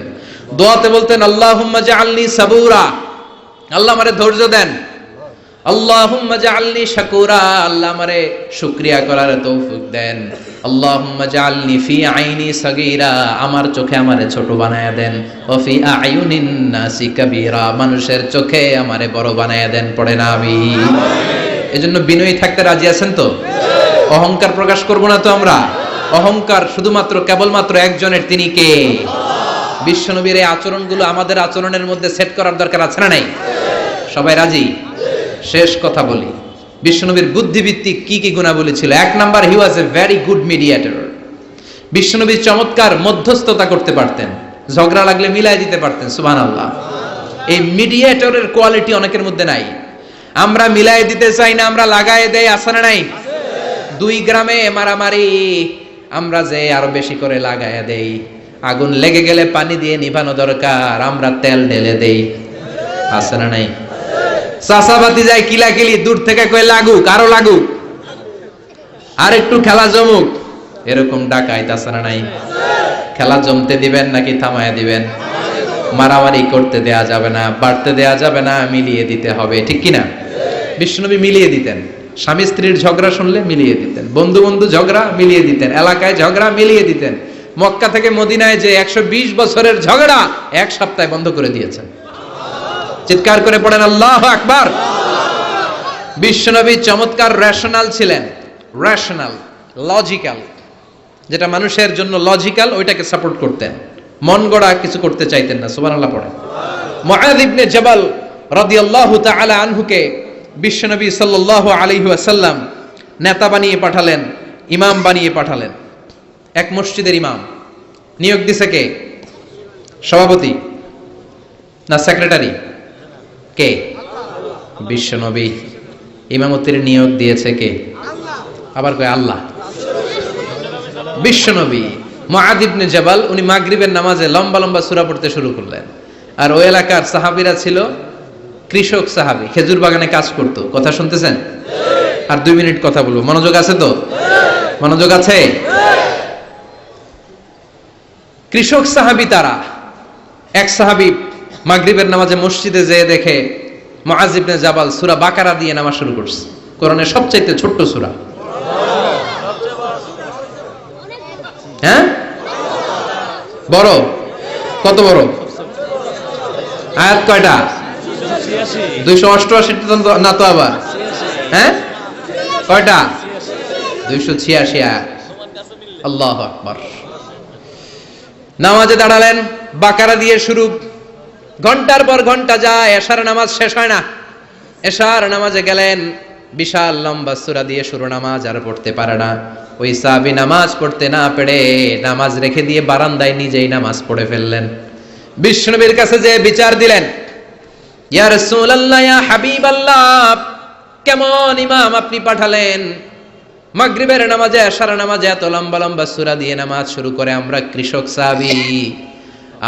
দোয়াতে বলতেন আল্লাহুম্মা জাআলনি সাবুরা, আল্লাহ আমারে ধৈর্য দেন। আল্লাহুম্মা জাআলনি শাকুরা, আল্লাহ আমারে শুকরিয়া করার তৌফিক দেন। আল্লাহুম্মা জাআলনি ফি আইনি সাগীরা, আমার চোখে আমারে ছোট বানায়া দেন। ওয়া ফি আয়ুনিন নাসি কাবীরা, মানুষের চোখে আমারে বড় বানায়া দেন। পড়ে না আমিন। এজন্য বিনয়ী থাকতে রাজি আছেন তো? অহংকার প্রকাশ করব না তো আমরা। অহংকার শুধুমাত্র কেবলমাত্র একজনের, তিনি কে? বিশ্বনবীর এই আচরণগুলো আমাদের আচরণের মধ্যে সেট করার দরকার আছে না নাই? সবাই রাজি? শেষ কথা বলি, বিশ্বনবীর বুদ্ধিভিত্তিক কি কি গুণাবলী ছিল। এক number, he was a very good mediator. বিশ্বনবী চমৎকার মধ্যস্থতা করতে পারতেন, ঝগড়া লাগলে মিলাই দিতে পারতেন। সুবহানাল্লাহ। এই মিডিয়েটরের কোয়ালিটি অনেকের মধ্যে নাই। আমরা মিলাই দিতে চাই না, আমরা লাগায় দেই, আছে না নাই? দুই গ্রামে মারামারি, আমরা যে আরো বেশি করে লাগায় দেই। আগুন লেগে গেলে পানি দিয়ে নিভানো দরকার, আমরা তেল ঢেলে দেই, আছে না নাই? চাষাবাতি যায় কিলাকিলি, দূর থেকে কয়ে লাগুক, আরো লাগুক, আর একটু খেলা জমুক, এরকম ডাকাইত, আছে না নাই? খেলা জমতে দিবেন নাকি থামায় দিবেন? মারামারি করতে দেয়া যাবে না, বাড়তে দেয়া যাবে না, মিলিয়ে দিতে হবে, ঠিক কিনা? বিশ্বনবী মিলিয়ে দিতেন। স্বামী স্ত্রীর ঝগড়া শুনলে মিলিয়ে দিতেন, বন্ধু বন্ধু ঝগড়া মিলিয়ে দিতেন, এলাকায় ঝগড়া মিলিয়ে দিতেন। মক্কা থেকে মদিনায় যে 120 বছরের ঝগড়া এক সপ্তাহে বন্ধ করে দিয়েছেন। চিৎকার করে পড়েন আল্লাহু আকবার। বিশ্বনবী চমৎকার রেশনাল ছিলেন, রেশনাল, লজিক্যাল। যেটা মানুষের জন্য লজিক্যাল ওইটাকে সাপোর্ট করতেন, মন গড়া কিছু করতে চাইতেন না। সুবহানাল্লাহ পড়েন। মুআয ইবনে জাবাল রাদিয়াল্লাহু তাআলা আনহুকে বিশ্বনবী সাল্লাল্লাহু আলাইহি ওয়াসাল্লাম নেতা বানিয়ে পাঠালেন, ইমাম বানিয়ে পাঠালেন। এক মসজিদের ইমাম নিয়োগ দিছে কে? সভাপতি না সেক্রেটারি? কে? বিশ্বনবী। ইমামতির নিয়োগ দিয়েছে কে? আবার কয় আল্লাহ। বিশ্বনবী। মুআয ইবনে জাবাল উনি মাগরিবের নামাজে লম্বা লম্বা সূরা পড়তে শুরু করলেন। আর ওই এলাকার সাহাবীরা ছিল কৃষক সাহাবী, খেজুর বাগানে কাজ করত। কথা শুনতেছেন? আর 2 মিনিট কথা বলবো, মনোযোগ আছে তো? মনোযোগ আছে? কৃষক সাহাবী তারা। এক সাহাবী মাগরিবের নামাজে মসজিদে যেয়ে দেখে মুআয ইবনে জাবাল সূরা বাকারা দিয়ে নামাজ শুরু করছে। কোরআনের সবচেয়ে ছোট্ট সূরা। হ্যাঁ, বড়? কত বড়? আয়াত কয়টা? 288 না তো আবার? হ্যাঁ, কয়টা? 286 আয়াত। আল্লাহু আকবার। নামাজে দাঁড়ালেন, বাকারা দিয়ে শুরু। ঘন্টার পর ঘন্টা যায়, এশার নামাজ শেষ হয় না। এশার নামাজে গেলেন, বিশাল লম্বা সূরা দিয়ে শুরু নামাজ, আর পড়তে পারে না। ওই সাহাবী নামাজ পড়তে না পেরে নামাজ রেখে দিয়ে বারান্দায় নিজেই নামাজ পড়ে ফেললেন। বিশ্বনবীর কাছে যে বিচার দিলেন, ইয়া রাসূলুল্লাহ, ইয়া হাবিবাল্লাহ, কেমন ইমাম আপনি পাঠালেন? মাগরিবের নামাজে, এশার নামাজে এত লম্বা লম্বা সূরা দিয়ে নামাজ শুরু করে। আমরা কৃষক সাহাবী,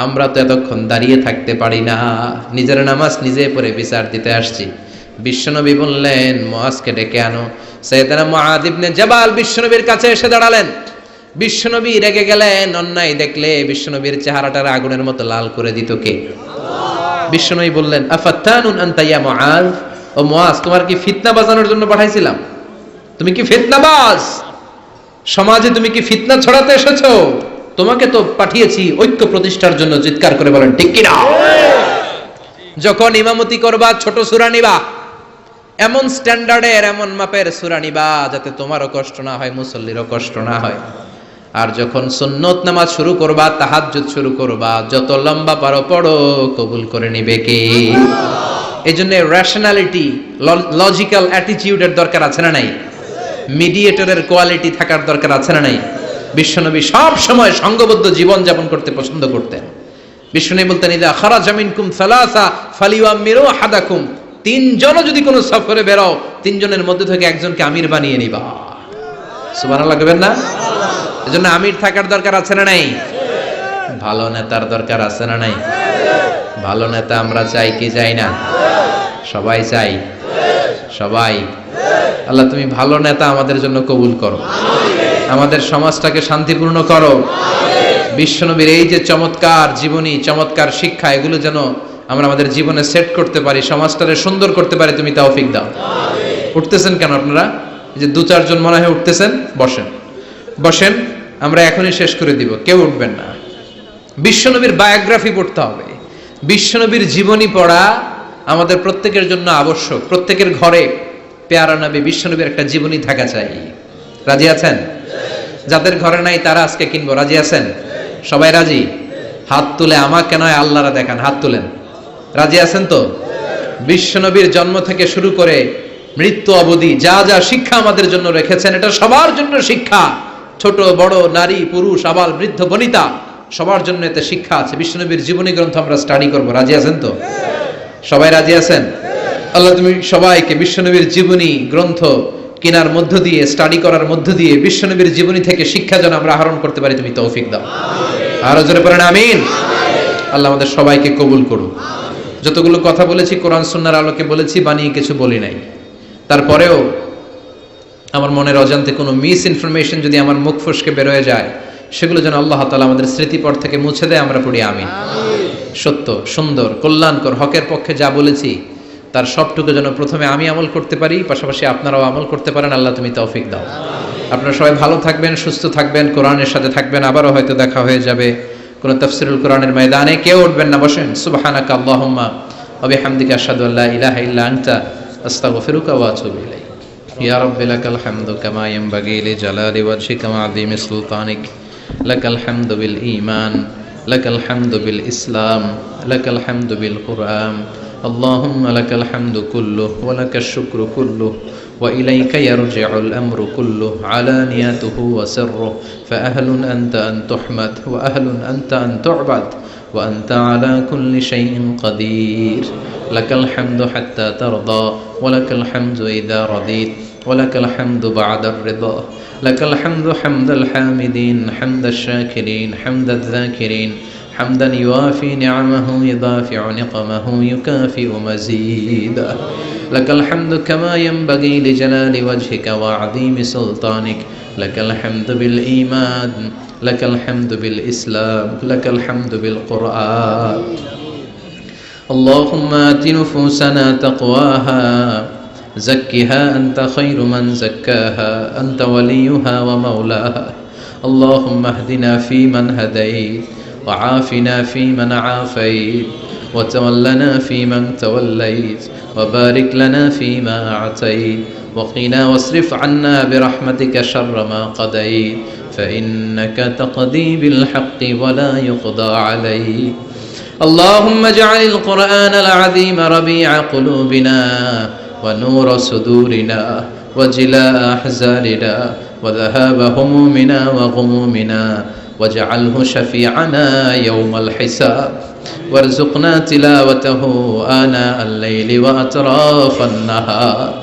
আমরা তো এতক্ষণ দাঁড়িয়ে থাকতে পারি না, নিজের নামাজ নিজে পড়ে বিচার দিতে আসছি। বিশ্বনবী বললেন, মুআজকে ডেকে আনো। সাইয়েদনা মুআয ইবনে জাবাল বিশ্বনবীর কাছে এসে দাঁড়ালেন। বিশ্বনবী রেগে গেলেন, অন্যায় দেখলে বিশ্বনবীর চেহারাটার আগুনের মতো লাল করে দিত কে? বিশ্বনবী বললেন, আফাত্তানুন আনতা ইয়া মুআজ, ও মুআজ, তোমার কি ফিতনা বাজানোর জন্য পাঠাইছিলাম? তুমি কি ফিতনাবাজ? সমাজে তুমি কি ফিতনা ছড়াতে এসেছো? তোমাকে তো পাঠিয়েছি ঐক্য প্রতিষ্ঠার জন্য। চিৎকার করে বলেন ঠিক কি না? যখন ইমামতি করবা ছোট সূরা নিবা, এমন স্ট্যান্ডার্ডের এমন মাপের সূরা নিবা যাতে তোমারও কষ্ট না হয়, মুসল্লিরও কষ্ট না হয়। আর যখন সুন্নত নামাজ শুরু করবা, তাহাজ্জুদ শুরু করবা, যত লম্বা পারো পড়ো, কবুল করে নিবে কে? এই জন্য রেশনালিটি, লজিক্যাল অ্যাটিটিউডের দরকার আছে না নাই? মিডিয়েটরের কোয়ালিটি থাকার দরকার আছে না নাই? বিশ্বনবী সব সময় সংঘবদ্ধ জীবন যাপন করতে পছন্দ করতেন। বিশ্বনবী বলতেন, ইদা খারাজা মিনকুম সালাসা ফালিউআমিরু আহাদাকুম, তিনজনও যদি কোনো সফরে বেরো, তিনজনের মধ্যে থেকে একজনকে আমির বানিয়ে নিবা। সুবহানাল্লাহ কইবেন না? এজন্য আমির থাকার দরকার আছে না নাই? ভালো নেতার দরকার আছে না নাই? ভালো নেতা আমরা চাই কি চাই না? সবাই চাই, সবাই। আল্লাহ তুমি ভালো নেতা আমাদের জন্য কবুল করো, আমাদের সমাজটাকে শান্তিপূর্ণ করো। বিশ্বনবীর এই যে চমৎকার জীবনী, চমৎকার শিক্ষা, এগুলো যেন আমরা আমাদের জীবনে সেট করতে পারি, সমাজটাকে সুন্দর করতে পারি, তুমি তৌফিক দাও। উঠতেছেন কেন আপনারা? এই যে 2-4 জন মনে হয় উঠতেছেন, বসেন বসেন, আমরা এখনই শেষ করে দিব, কেউ উঠবেন না। বিশ্বনবীর বায়োগ্রাফি পড়তে হবে, বিশ্বনবীর জীবনী পড়া আমাদের প্রত্যেকের জন্য আবশ্যক। প্রত্যেকের ঘরে পেয়ারা নবী বিশ্বনবীর একটা জীবনী থাকা চাই। রাজি আছেন? যাদের ঘরে নাই তারা আজকে কিনবো, রাজি আছেন? সবাই রাজি? হাত তুলে আমাকে নয় আল্লাহরা দেখান, হাত তুলেন। রাজি আছেন তো? বিশ্বনবীর জন্ম থেকে শুরু করে মৃত্যু অবধি যা যা শিক্ষা আমাদের জন্য রেখেছেন, এটা সবার জন্য শিক্ষা। ছোট বড়, নারী পুরুষ, আবাল বৃদ্ধ বনিতা, সবার জন্য এতে শিক্ষা আছে। বিশ্বনবীর জীবনী গ্রন্থ আমরা স্টাডি করব, রাজি আছেন তো? সবাই রাজি আছেন? আল্লাহ তুমি সবাইকে বিশ্বনবীর জীবনী গ্রন্থ কেনার মধ্য দিয়ে, স্টাডি করার মধ্য দিয়ে বিশ্বনবীর জীবনী থেকে শিক্ষা যেন আমরা আহরণ করতে পারি, তুমি তৌফিক দাও। আরো জোরে পড়েন আমিন। আল্লাহ আমাদের সবাইকে কবুল করুন। যতগুলো কথা বলেছি কোরআন সুন্নাহর আলোকে বলেছি, বানিয়ে কিছু বলি নাই। তারপরেও আমার মনের অজান্তে কোনো মিস ইনফরমেশন যদি আমার মুখ ফসকে বের হয়ে যায়, সেগুলো যেন আল্লাহ তাআলা আমাদের স্মৃতিপট থেকে মুছে দেয়, আমরা পড়ি আমিন। সত্য, সুন্দর, কল্যাণকর, হকের পক্ষে যা বলেছি তার সবটুকু যেন প্রথমে আমি আমল করতে পারি, পাশাপাশি আপনারাও আমল করতে পারেন। আল্লাহ তুমি তৌফিক দাও। আপনারা সবাই ভালো থাকবেন, সুস্থ থাকবেন, কোরআনের সাথে থাকবেন। আবারও হয়তো দেখা হয়ে যাবে কোনো তাফসীরুল কোরআনের ময়দানে। কেউ উঠবেন না, বসেন। সুবহানাকা আল্লাহুম্মা ওয়া বিহামদিকা আশহাদু আল্লা ইলাহা ইল্লা আনতা আস্তাগফিরুকা ওয়া আতুবু ইলাইক। ইয়া রাব্বি লাকাল হামদু কামা ইয়ানবাগি লিজালালি ওয়াজহিকা ওয়া আযীমি সুলতানিক। লাকাল হামদু বিল ঈমান, লাকাল হামদু বিল ইসলাম, লাকাল হামদু বিল কুরআন। اللهم لك الحمد كله ولك الشكر كله وإليك يرجع الأمر كله علانيته وسره فأهل أنت أن تحمد وأهل أنت أن تعبد وأنت على كل شيء قدير. لك الحمد حتى ترضى ولك الحمد إذا رضيت ولك الحمد بعد الرضا. لك الحمد حمد الحامدين حمد الشاكرين حمد الذاكرين حمدا يوافي نعمه يضافع نقمه يكافئ مزيدا. لك الحمد كما ينبغي لجلال وجهك وعظيم سلطانك. لك الحمد بالإيمان، لك الحمد بالإسلام، لك الحمد بالقرآن. اللهم آت نفوسنا تقواها زكها أنت خير من زكاها أنت وليها ومولاها. اللهم اهدنا فيمن هديت وعافنا فيمن عافيت وتولنا فيمن توليت وبارك لنا فيما أعطيت وقنا واصرف عنا برحمتك شر ما قضيت فإنك تقضي بالحق ولا يقضى عليك. اللهم اجعل القرآن العظيم ربيع قلوبنا ونور صدورنا وجلاء أحزاننا وذهاب همومنا وغمومنا واجعله شفيعنا يوم الحساب وارزقنا تلاوته آناء الليل وأطراف النهار